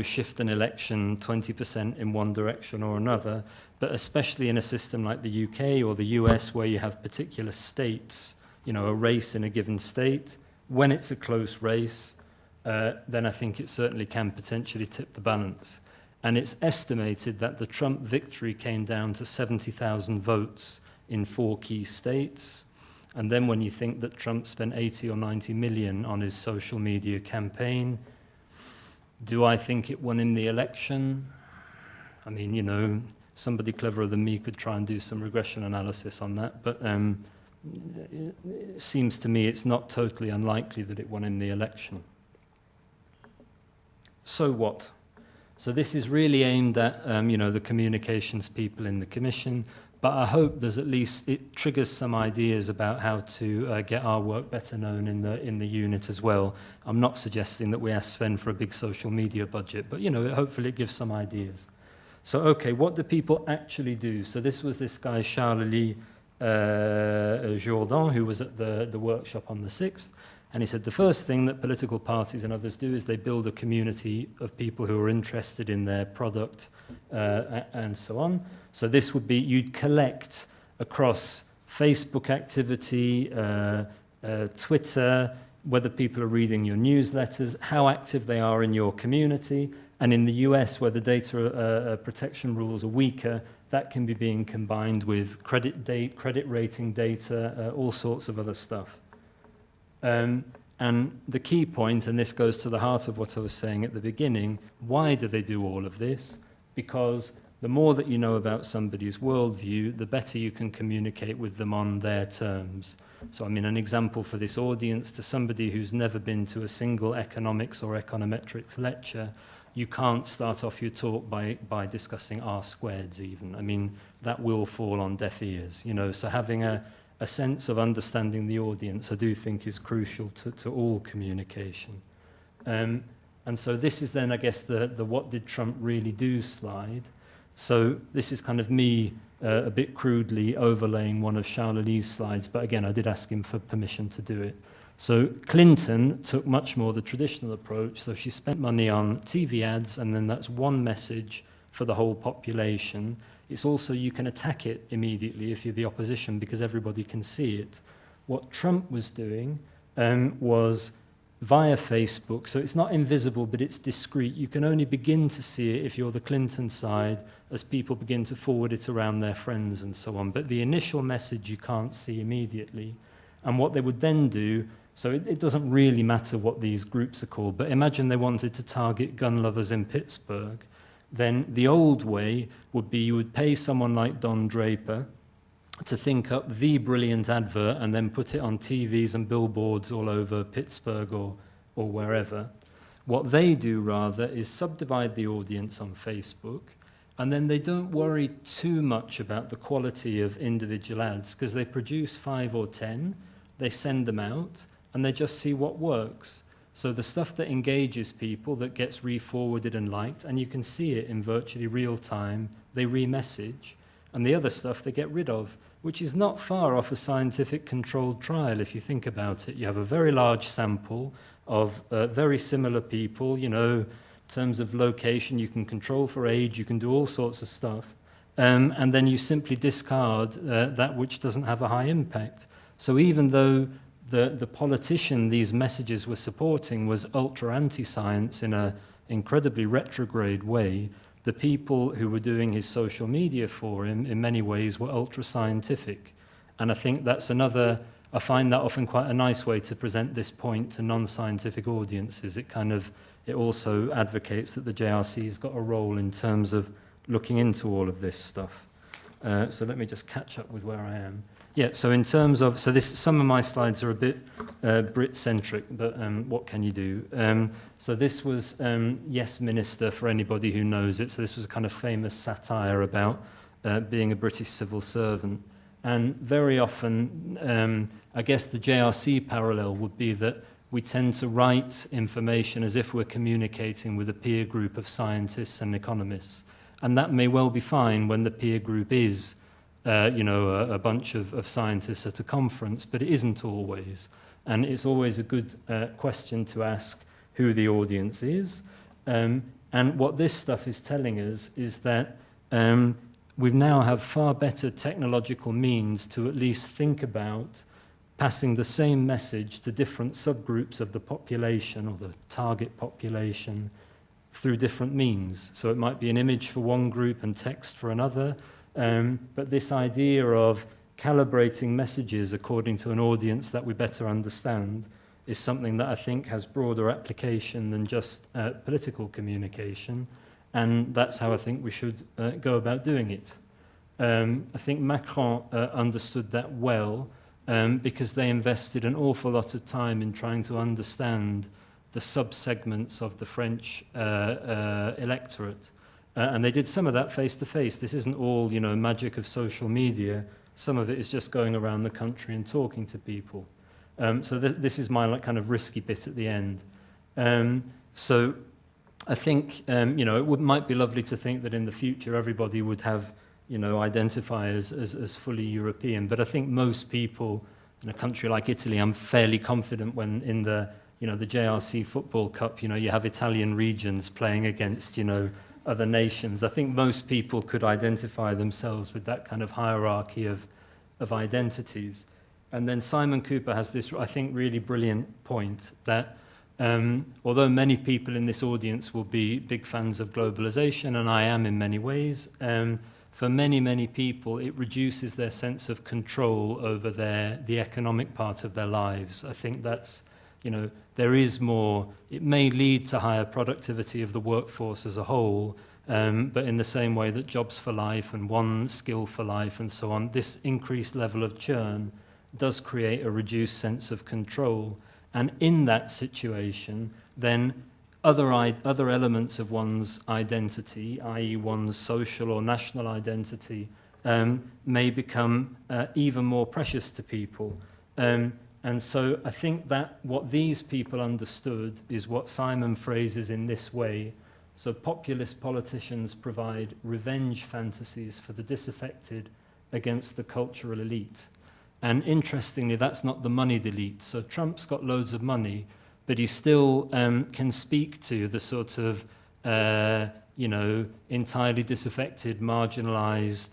shift an election 20% in one direction or another, but especially in a system like the UK or the US where you have particular states, a race in a given state, when it's a close race, then I think it certainly can potentially tip the balance. And it's estimated that the Trump victory came down to 70,000 votes in 4 key states. And then when you think that Trump spent 80 or 90 million on his social media campaign, do I think it won him the election? I mean, somebody cleverer than me could try and do some regression analysis on that, but it seems to me it's not totally unlikely that it won him the election. So what? So this is really aimed at, the communications people in the Commission, but I hope there's at least, it triggers some ideas about how to get our work better known in the unit as well. I'm not suggesting that we ask Sven for a big social media budget, but, hopefully it gives some ideas. So, okay, what do people actually do? So this was this guy, Charles Lee, Jourdan, who was at the workshop on the 6th, and he said the first thing that political parties and others do is they build a community of people who are interested in their product and so on. So this would be, you'd collect across Facebook activity, Twitter, whether people are reading your newsletters, how active they are in your community. And in the US, where the data protection rules are weaker, that can be being combined with credit rating data, all sorts of other stuff. And the key point, and this goes to the heart of what I was saying at the beginning, why do they do all of this? Because the more that you know about somebody's worldview, the better you can communicate with them on their terms. So, I mean, an example for this audience, to somebody who's never been to a single economics or econometrics lecture, you can't start off your talk by discussing R-squareds even. I mean, that will fall on deaf ears, you know. So having a sense of understanding the audience, I do think, is crucial to all communication. And so this is then, I guess, the what did Trump really do slide. So this is kind of me a bit crudely overlaying one of Charles-Lely's slides, but again, I did ask him for permission to do it. So Clinton took much more the traditional approach. So she spent money on TV ads, and then that's one message for the whole population. It's also, you can attack it immediately if you're the opposition because everybody can see it. What Trump was doing was via Facebook, so it's not invisible, but it's discreet. You can only begin to see it if you're the Clinton side as people begin to forward it around their friends and so on. But the initial message you can't see immediately. And what they would then do, so it doesn't really matter what these groups are called, but imagine they wanted to target gun lovers in Pittsburgh. Then the old way would be you would pay someone like Don Draper to think up the brilliant advert and then put it on TVs and billboards all over Pittsburgh or wherever. What they do rather is subdivide the audience on Facebook, and then they don't worry too much about the quality of individual ads because they produce 5 or 10, they send them out, and they just see what works. So the stuff that engages people, that gets re-forwarded and liked, and you can see it in virtually real time, they re-message, and the other stuff they get rid of, which is not far off a scientific controlled trial if you think about it. You have a very large sample of very similar people, you know, in terms of location, you can control for age, you can do all sorts of stuff, and then you simply discard that which doesn't have a high impact. So even though the politician these messages were supporting was ultra anti-science in an incredibly retrograde way, the people who were doing his social media for him in many ways were ultra scientific. And I think that's another, I find that often quite a nice way to present this point to non-scientific audiences. It also advocates that the JRC has got a role in terms of looking into all of this stuff. So let me just catch up with where I am. Yeah, so in terms of, some of my slides are a bit Brit-centric, but what can you do? So this was Yes Minister, for anybody who knows it. So this was a kind of famous satire about being a British civil servant. And very often, I guess the JRC parallel would be that we tend to write information as if we're communicating with a peer group of scientists and economists. And that may well be fine when the peer group is a bunch of scientists at a conference, but it isn't always. And it's always a good question to ask who the audience is. And what this stuff is telling us is that we now have far better technological means to at least think about passing the same message to different subgroups of the population or the target population through different means. So it might be an image for one group and text for another. But this idea of calibrating messages according to an audience that we better understand is something that I think has broader application than just political communication, and that's how I think we should go about doing it. I think Macron understood that well because they invested an awful lot of time in trying to understand the sub-segments of the French electorate. And they did some of that face-to-face. This isn't all, magic of social media. Some of it is just going around the country and talking to people. So this is my kind of risky bit at the end. So I think, it might be lovely to think that in the future everybody would have identify as fully European. But I think most people in a country like Italy, I'm fairly confident when in the JRC Football Cup, you have Italian regions playing against, other nations. I think most people could identify themselves with that kind of hierarchy of identities. And then Simon Cooper has this, I think, really brilliant point that although many people in this audience will be big fans of globalization, and I am in many ways, for many, many people, it reduces their sense of control over the economic part of their lives. I think that's, there is more, it may lead to higher productivity of the workforce as a whole, but in the same way that jobs for life and one skill for life and so on, this increased level of churn does create a reduced sense of control. And in that situation, then other elements of one's identity, i.e. one's social or national identity, may become even more precious to people. And so I think that what these people understood is what Simon phrases in this way. So populist politicians provide revenge fantasies for the disaffected against the cultural elite. And interestingly, that's not the moneyed elite. So Trump's got loads of money, but he still can speak to the sort of, entirely disaffected, marginalized,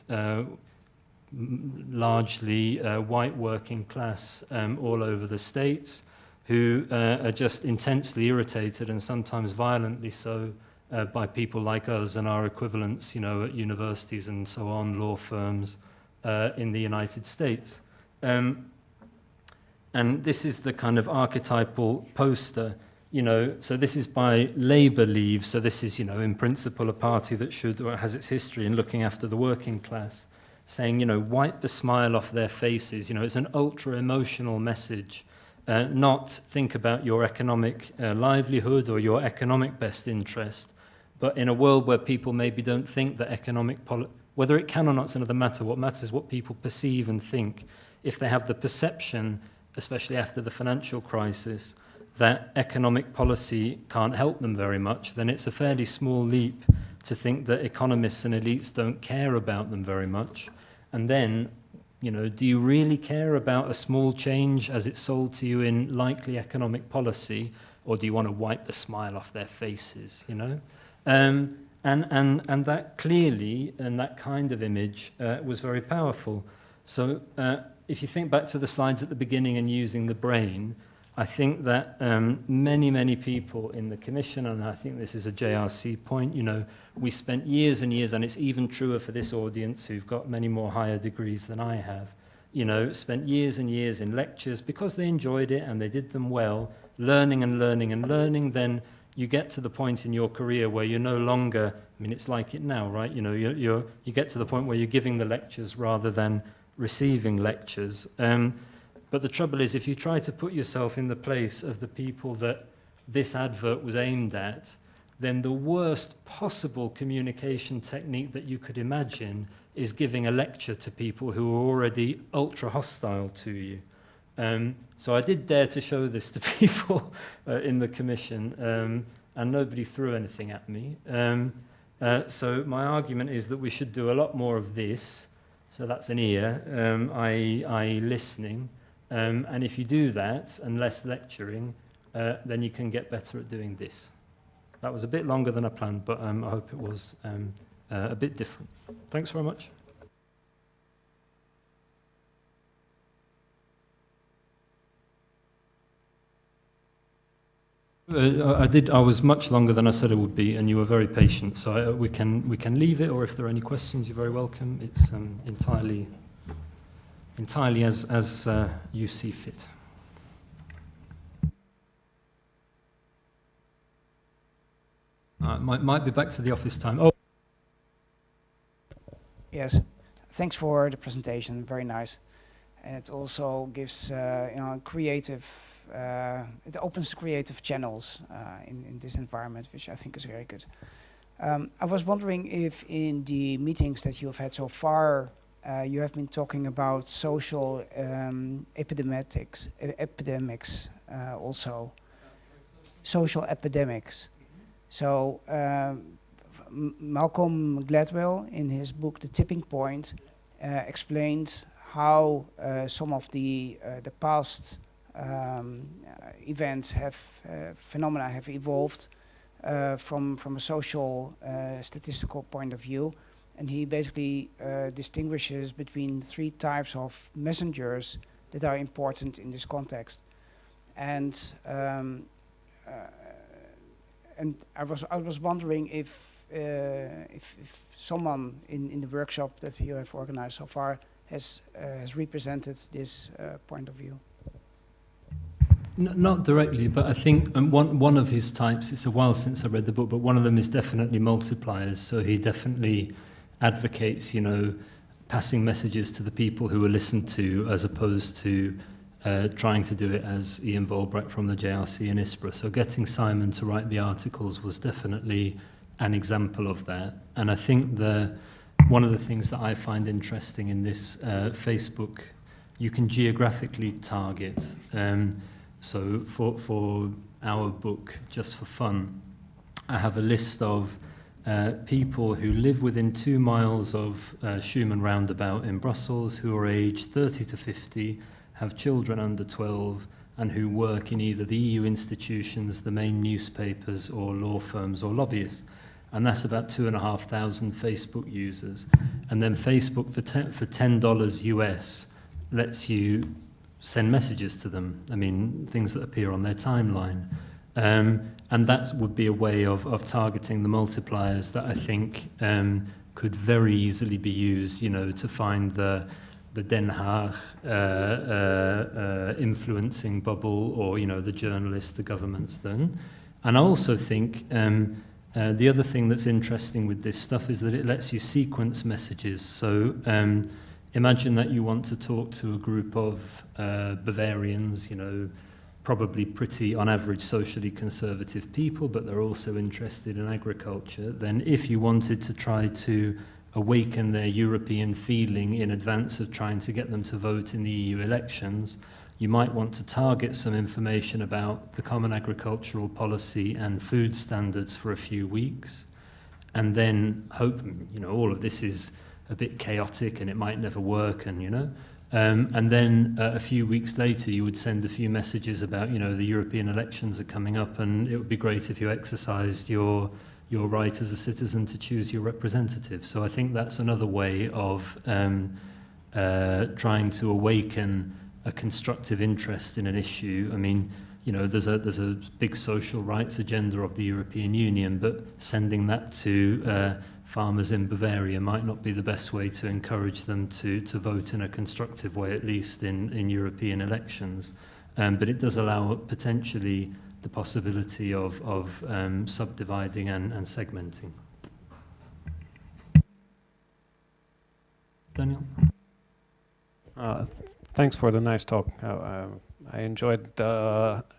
largely white working class all over the States, who are just intensely irritated and sometimes violently so by people like us and our equivalents, at universities and so on, law firms in the United States. And this is the kind of archetypal poster, so this is by Labour Leave. So this is, in principle, a party that should, or has its history in looking after the working class, saying, wipe the smile off their faces. It's an ultra-emotional message, not think about your economic livelihood or your economic best interest, but in a world where people maybe don't think that whether it can or not is another matter. What matters is what people perceive and think. If they have the perception, especially after the financial crisis, that economic policy can't help them very much, then it's a fairly small leap to think that economists and elites don't care about them very much. And then, do you really care about a small change as it's sold to you in likely economic policy, or do you want to wipe the smile off their faces, And that clearly, and that kind of image was very powerful. So if you think back to the slides at the beginning and using the brain, I think that many, many people in the Commission, and I think this is a JRC point, we spent years and years, and it's even truer for this audience who've got many more higher degrees than I have, spent years and years in lectures because they enjoyed it and they did them well, learning and learning and learning. Then you get to the point in your career where you're no longer, it's like it now, right? You get to the point where you're giving the lectures rather than receiving lectures. But the trouble is, if you try to put yourself in the place of the people that this advert was aimed at, then the worst possible communication technique that you could imagine is giving a lecture to people who are already ultra hostile to you. So I did dare to show this to people in the Commission, and nobody threw anything at me. So my argument is that we should do a lot more of this. So that's an ear, i.e. listening. And if you do that, and less lecturing, then you can get better at doing this. That was a bit longer than I planned, but I hope it was a bit different. Thanks very much. I was much longer than I said it would be, and you were very patient. So we can leave it, or if there are any questions, you're very welcome. It's entirely as you see fit. Might be back to the office time. Oh. Yes, thanks for the presentation. Very nice, and it also gives creative. It opens creative channels in this environment, which I think is very good. I was wondering if in the meetings that you have had so far, you have been talking about social epidemics also. Social epidemics. So Malcolm Gladwell, in his book The Tipping Point, explained how some of the past events phenomena have evolved from a social statistical point of view. And he basically distinguishes between 3 types of messengers that are important in this context. And I was wondering if someone in the workshop that you have organized so far has represented this point of view. Not directly, but I think one of his types, it's a while since I read the book, but one of them is definitely multipliers. So he definitely advocates, you know, passing messages to the people who are listened to as opposed to trying to do it as Ian Volbrecht from the JRC and Ispra. So getting Simon to write the articles was definitely an example of that. And I think one of the things that I find interesting in this Facebook, you can geographically target. So for our book, Just for Fun, I have a list of people who live within 2 miles of Schumann Roundabout in Brussels, who are aged 30 to 50, have children under 12, and who work in either the EU institutions, the main newspapers, or law firms or lobbyists. And that's about 2,500 Facebook users. And then Facebook for $10 US lets you send messages to them. I mean, things that appear on their timeline. And that would be a way of targeting the multipliers that I think could very easily be used, you know, to find the Den Haag influencing bubble, or, you know, the journalists, the governments then. And I also think the other thing that's interesting with this stuff is that it lets you sequence messages. So imagine that you want to talk to a group of Bavarians, you know, probably pretty, on average, socially conservative people, but they're also interested in agriculture. Then if you wanted to try to awaken their European feeling in advance of trying to get them to vote in the EU elections, you might want to target some information about the Common Agricultural Policy and food standards for a few weeks, and then hope, you know, all of this is a bit chaotic and it might never work, and, you know, and then a few weeks later you would send a few messages about, you know, the European elections are coming up and it would be great if you exercised your right as a citizen to choose your representative. So I think that's another way of trying to awaken a constructive interest in an issue. I mean, you know, there's a big social rights agenda of the European Union, but sending that to farmers in Bavaria might not be the best way to encourage them to vote in a constructive way, at least in European elections. But it does allow potentially the possibility of subdividing and segmenting. Daniel? Thanks for the nice talk. I enjoyed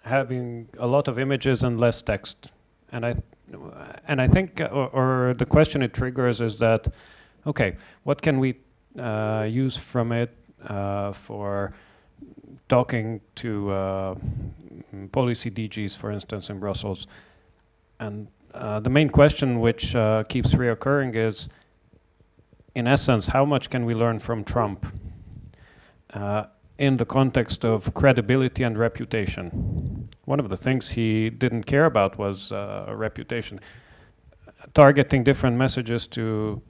having a lot of images and less text. And I think, or the question it triggers is that, okay, what can we use from it for talking to policy DGs, for instance, in Brussels? And the main question which keeps reoccurring is, in essence, how much can we learn from Trump in the context of credibility and reputation? One of the things he didn't care about was reputation. Targeting different messages to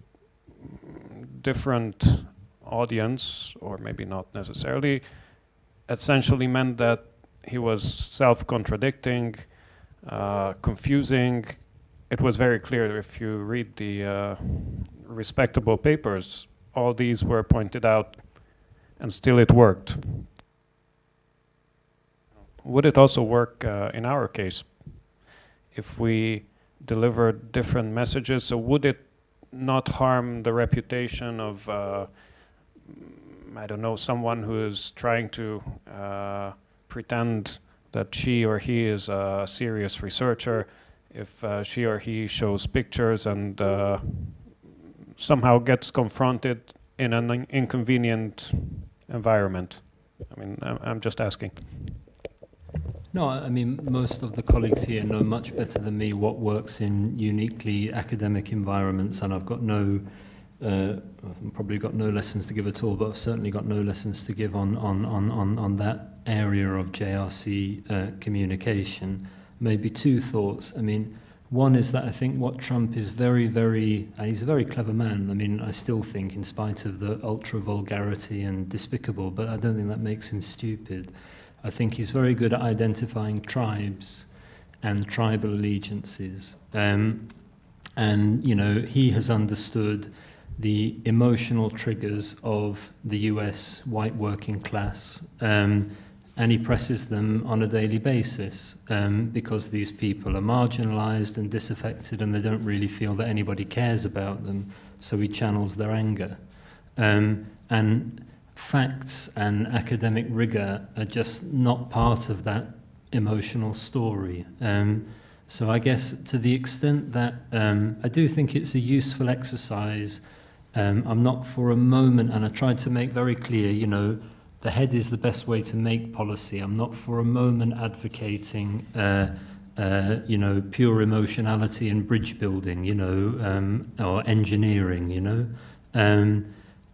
different audience, or maybe not necessarily, essentially meant that he was self-contradicting, confusing. It was very clear if you read the respectable papers, all these were pointed out, and still it worked. Would it also work in our case if we delivered different messages? So would it not harm the reputation of, I don't know, someone who is trying to pretend that she or he is a serious researcher, if she or he shows pictures and somehow gets confronted in an inconvenient environment? I mean, I'm just asking. No, I mean, most of the colleagues here know much better than me what works in uniquely academic environments, and I've got I've probably got no lessons to give at all, but I've certainly got no lessons to give on that area of JRC communication. Maybe two thoughts. I mean, one is that I think what Trump is and he's a very clever man. I mean, I still think, in spite of the ultra vulgarity and despicable, but I don't think that makes him stupid. I think he's very good at identifying tribes and tribal allegiances. And, you know, he has understood the emotional triggers of the US white working class, and he presses them on a daily basis because these people are marginalized and disaffected and they don't really feel that anybody cares about them, so he channels their anger. And facts and academic rigor are just not part of that emotional story. So I guess to the extent that I do think it's a useful exercise, I'm not for a moment, and I tried to make very clear, you know, the head is the best way to make policy. I'm not for a moment advocating, you know, pure emotionality and bridge building, you know, or engineering, you know.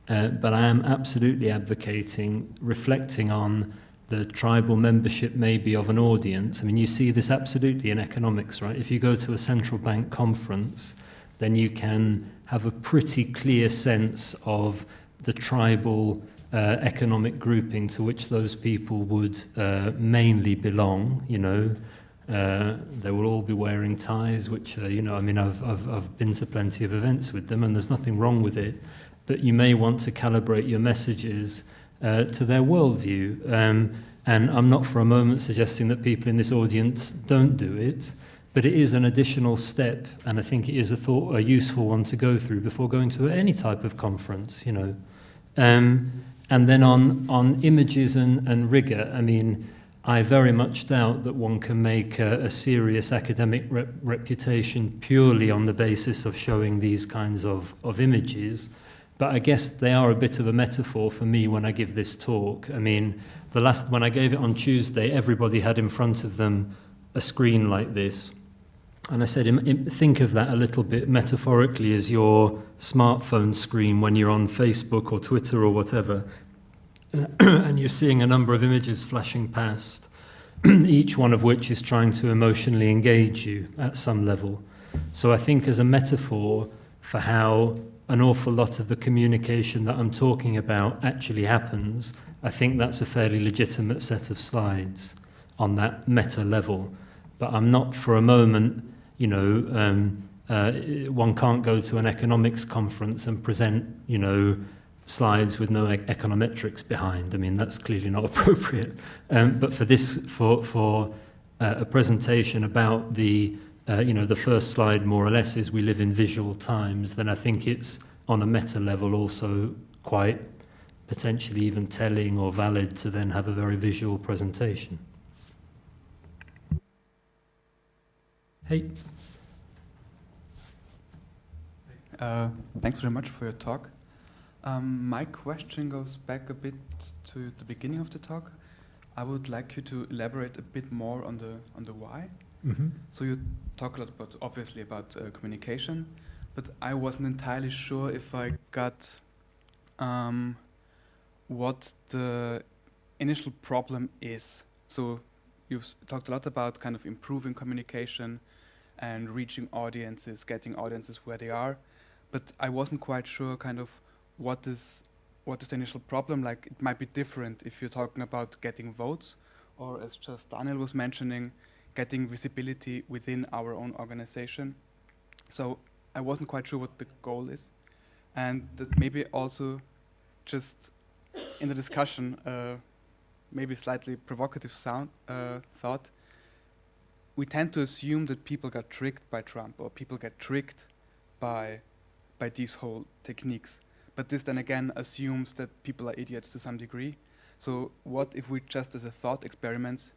But I am absolutely advocating reflecting on the tribal membership maybe of an audience. I mean, you see this absolutely in economics, right? If you go to a central bank conference, then you can have a pretty clear sense of the tribal economic grouping to which those people would mainly belong, you know. They will all be wearing ties, which, you know, I mean, I've been to plenty of events with them, and there's nothing wrong with it. But you may want to calibrate your messages to their worldview. And I'm not for a moment suggesting that people in this audience don't do it, but it is an additional step, and I think it is a useful one to go through before going to any type of conference, you know. And then on images and rigor, I mean, I very much doubt that one can make a serious academic reputation purely on the basis of showing these kinds of images. But I guess they are a bit of a metaphor for me when I give this talk. I mean, when I gave it on Tuesday, everybody had in front of them a screen like this. And I said, think of that a little bit metaphorically as your smartphone screen when you're on Facebook or Twitter or whatever. And you're seeing a number of images flashing past, each one of which is trying to emotionally engage you at some level. So I think as a metaphor for how an awful lot of the communication that I'm talking about actually happens, I think that's a fairly legitimate set of slides on that meta level. But I'm not for a moment, you know, one can't go to an economics conference and present, you know, slides with no econometrics behind. I mean, that's clearly not appropriate. But for this, for a presentation about the, you know, the first slide more or less is we live in visual times, then I think it's on a meta level also quite potentially even telling or valid to then have a very visual presentation. Hey. Thanks very much for your talk. My question goes back a bit to the beginning of the talk. I would like you to elaborate a bit more on the why. Mm-hmm. So you talk a lot about, obviously, about communication, but I wasn't entirely sure if I got what the initial problem is. So you've talked a lot about kind of improving communication and reaching audiences, getting audiences where they are, but I wasn't quite sure kind of what is the initial problem. Like, it might be different if you're talking about getting votes, or as just Daniel was mentioning, getting visibility within our own organization. So I wasn't quite sure what the goal is, and that maybe also just in the discussion, maybe slightly provocative thought, we tend to assume that people got tricked by Trump, or people get tricked by these whole techniques. But this then again assumes that people are idiots to some degree. So what if we just, as a thought experiment,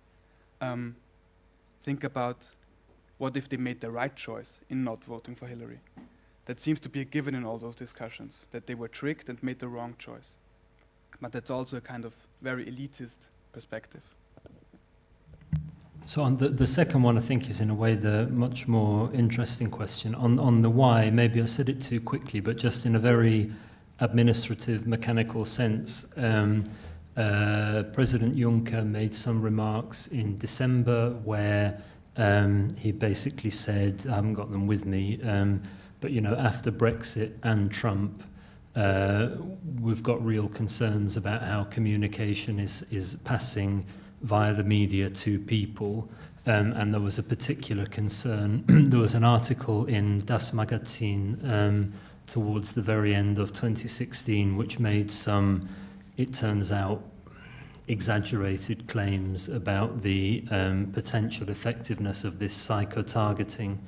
think about what if they made the right choice in not voting for Hillary? That seems to be a given in all those discussions, that they were tricked and made the wrong choice. But that's also a kind of very elitist perspective. So on the second one, I think is in a way the much more interesting question. On the why, maybe I said it too quickly, but just in a very administrative, mechanical sense, President Juncker made some remarks in December where he basically said, I haven't got them with me, but you know, after Brexit and Trump, we've got real concerns about how communication is passing via the media to people, and there was a particular concern. There was an article in Das Magazin towards the very end of 2016 which made some, it turns out, exaggerated claims about the potential effectiveness of this psycho-targeting,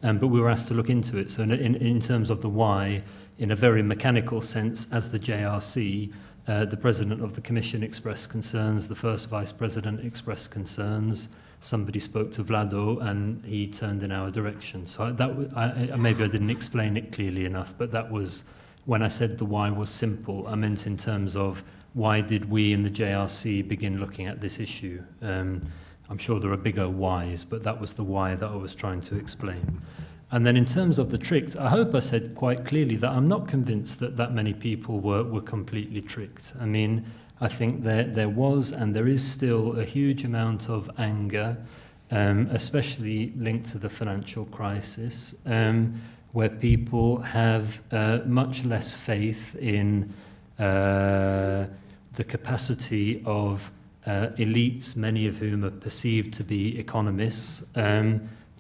but we were asked to look into it. So in terms of the why, in a very mechanical sense, as the JRC, the President of the Commission expressed concerns, the First Vice President expressed concerns, somebody spoke to Vlado and he turned in our direction. So maybe I didn't explain it clearly enough, but that was, when I said the why was simple, I meant in terms of why did we in the JRC begin looking at this issue? I'm sure there are bigger whys, but that was the why that I was trying to explain. And then in terms of the tricks, I hope I said quite clearly that I'm not convinced that that many people were completely tricked. I mean, I think there was and there is still a huge amount of anger, especially linked to the financial crisis, where people have much less faith in the capacity of elites, many of whom are perceived to be economists,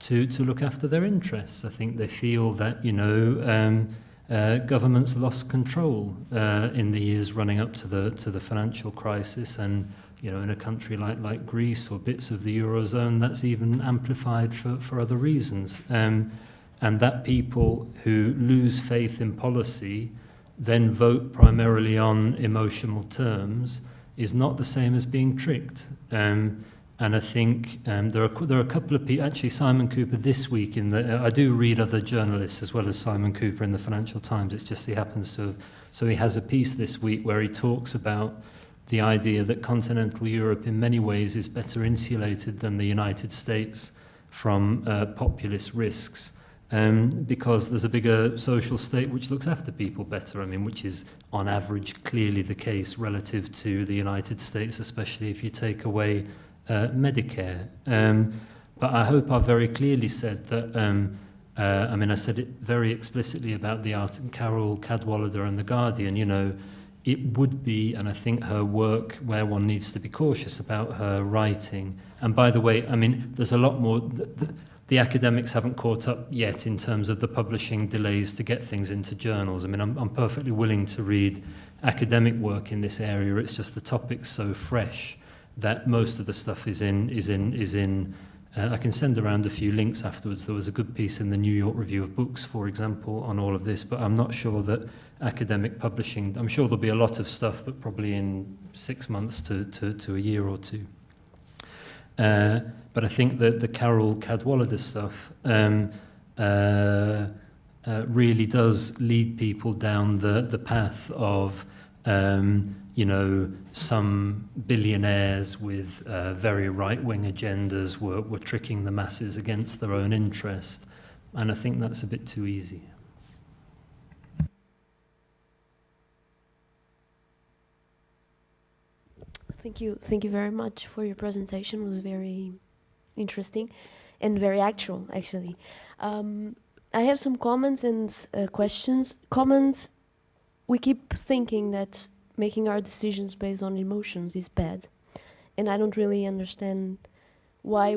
to look after their interests. I think they feel that, you know, governments lost control in the years running up to the financial crisis, and you know, in a country like Greece or bits of the Eurozone, that's even amplified for other reasons. And that people who lose faith in policy then vote primarily on emotional terms is not the same as being tricked. And I think there are a couple of people, actually Simon Cooper this week, I do read other journalists as well as Simon Cooper in the Financial Times, it's just he happens to have, so he has a piece this week where he talks about the idea that continental Europe in many ways is better insulated than the United States from populist risks, because there's a bigger social state which looks after people better, I mean, which is on average clearly the case relative to the United States, especially if you take away Medicare. But I hope I've very clearly said that, I mean, I said it very explicitly about the art Carol Cadwallader and The Guardian, you know, it would be, and I think her work, where one needs to be cautious about her writing. And by the way, I mean, there's a lot more, the academics haven't caught up yet in terms of the publishing delays to get things into journals. I mean, I'm perfectly willing to read academic work in this area, it's just the topic's so fresh that most of the stuff is in I can send around a few links afterwards. There was a good piece in the New York Review of Books, for example, on all of this, but I'm not sure that academic publishing, I'm sure there'll be a lot of stuff, but probably in 6 months to a year or two. But I think that the Carol Cadwallader stuff really does lead people down the path of you know, some billionaires with very right-wing agendas were tricking the masses against their own interest. And I think that's a bit too easy. Thank you very much for your presentation. It was very interesting and very actual, actually. I have some comments and questions. Comments, we keep thinking that making our decisions based on emotions is bad. And I don't really understand why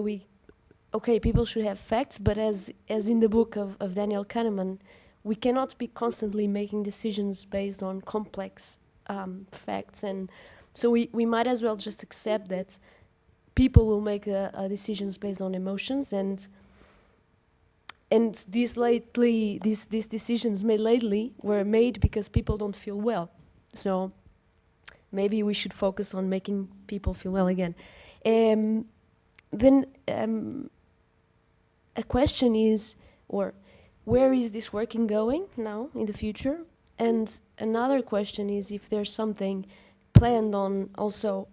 people should have facts, but as in the book of Daniel Kahneman, we cannot be constantly making decisions based on complex facts. And so we might as well just accept that people will make decisions based on emotions, and these decisions made lately were made because people don't feel well. So maybe we should focus on making people feel well again. Then a question is, where is this working going now in the future? And another question is if there's something planned on also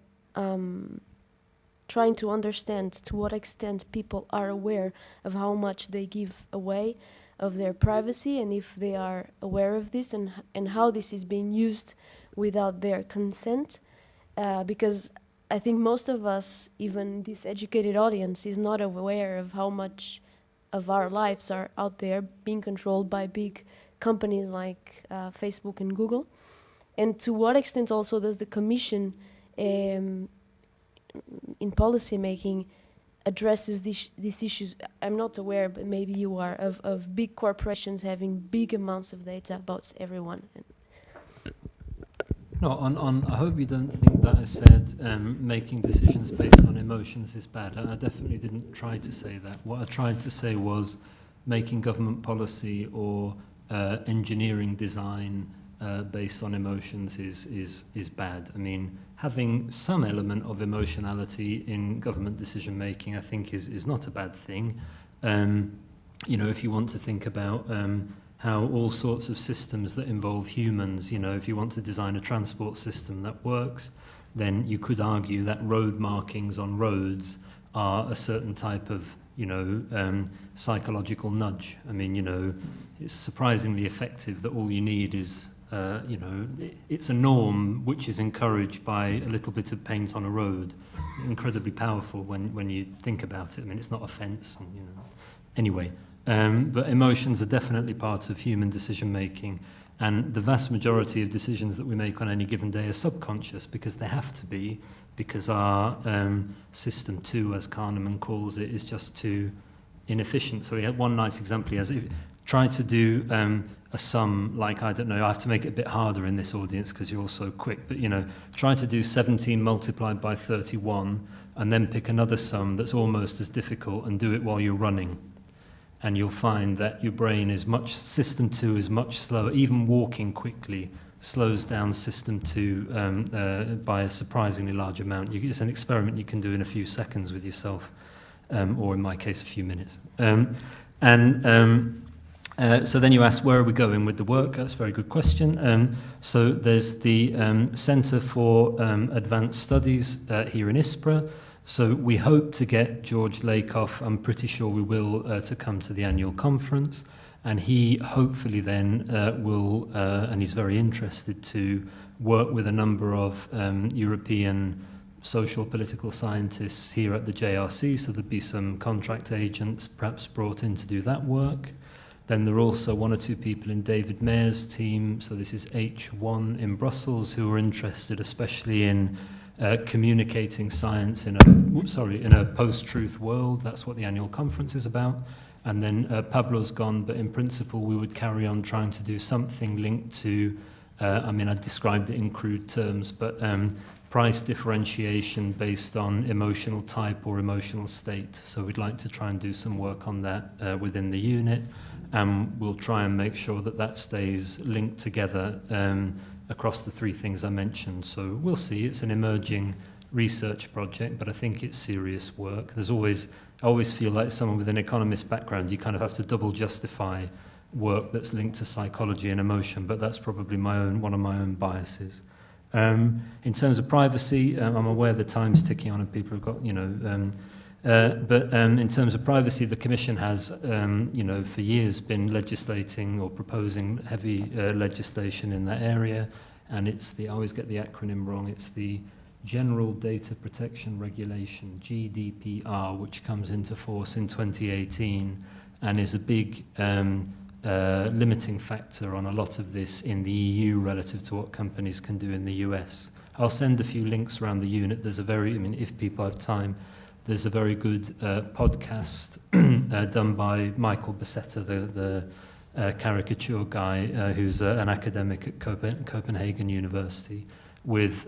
trying to understand to what extent people are aware of how much they give away of their privacy, and if they are aware of this, and how this is being used without their consent. Because I think most of us, even this educated audience, is not aware of how much of our lives are out there being controlled by big companies like Facebook and Google. And to what extent also does the Commission in policy making addresses these issues? I'm not aware, but maybe you are, of big corporations having big amounts of data about everyone. No, I hope you don't think that I said making decisions based on emotions is bad. I definitely didn't try to say that. What I tried to say was making government policy or engineering design based on emotions is bad. I mean, having some element of emotionality in government decision making, I think, is not a bad thing. You know, if you want to think about how all sorts of systems that involve humans, you know, if you want to design a transport system that works, then you could argue that road markings on roads are a certain type of, you know, psychological nudge. I mean, you know, it's surprisingly effective that all you need is, you know, it's a norm which is encouraged by a little bit of paint on a road. Incredibly powerful when you think about it. I mean, it's not a fence, and, you know. Anyway. But emotions are definitely part of human decision making, and the vast majority of decisions that we make on any given day are subconscious, because they have to be, because our system 2, as Kahneman calls it, is just too inefficient. So he had one nice example. He has, try to do a sum, like, I don't know, I have to make it a bit harder in this audience because you're all so quick, but, you know, try to do 17 multiplied by 31 and then pick another sum that's almost as difficult and do it while you're running. And you'll find that your brain is system 2 is much slower. Even walking quickly slows down system 2 by a surprisingly large amount. It's an experiment you can do in a few seconds with yourself, or in my case, a few minutes. So then you ask, where are we going with the work? That's a very good question. So there's the Centre for Advanced Studies here in Ispra. So we hope to get George Lakoff, I'm pretty sure we will, to come to the annual conference. And he hopefully then will, and he's very interested to work with a number of European social political scientists here at the JRC. So there'd be some contract agents perhaps brought in to do that work. Then there are also 1 or 2 people in David Mayer's team. So this is H1 in Brussels, who are interested especially in communicating science in a post-truth world. That's what the annual conference is about. And then Pablo's gone, but in principle we would carry on trying to do something linked to, I mean, I described it in crude terms, but price differentiation based on emotional type or emotional state. So we'd like to try and do some work on that within the unit, and we'll try and make sure that that stays linked together across the 3 things I mentioned. So we'll see. It's an emerging research project, but I think it's serious work. I always feel like someone with an economist background, you kind of have to double justify work that's linked to psychology and emotion, but that's probably one of my own biases. In terms of privacy, I'm aware the time's ticking on and people have got, you know, but in terms of privacy, the Commission has, you know, for years been legislating or proposing heavy legislation in that area, and it's I always get the acronym wrong, it's the General Data Protection Regulation, GDPR, which comes into force in 2018 and is a big limiting factor on a lot of this in the EU relative to what companies can do in the US. I'll send a few links around the unit. There's if people have time, there's a very good podcast done by Michael Besetter, the caricature guy, who's an academic at Copenhagen University, with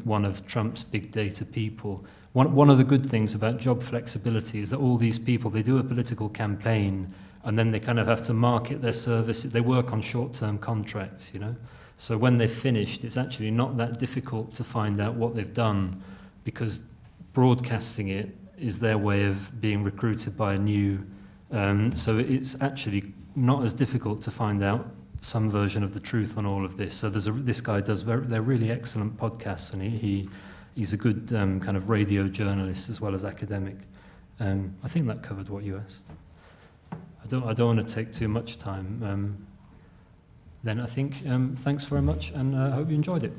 one of Trump's big data people. One of the good things about job flexibility is that all these people, they do a political campaign and then they kind of have to market their services. They work on short-term contracts, you know. So when they've finished, it's actually not that difficult to find out what they've done, because broadcasting it is their way of being recruited by a new... so it's actually not as difficult to find out some version of the truth on all of this. So this guy does they're really excellent podcasts, and he he's a good kind of radio journalist as well as academic. I think that covered what you asked. I don't want to take too much time. Then I think thanks very much, and I hope you enjoyed it.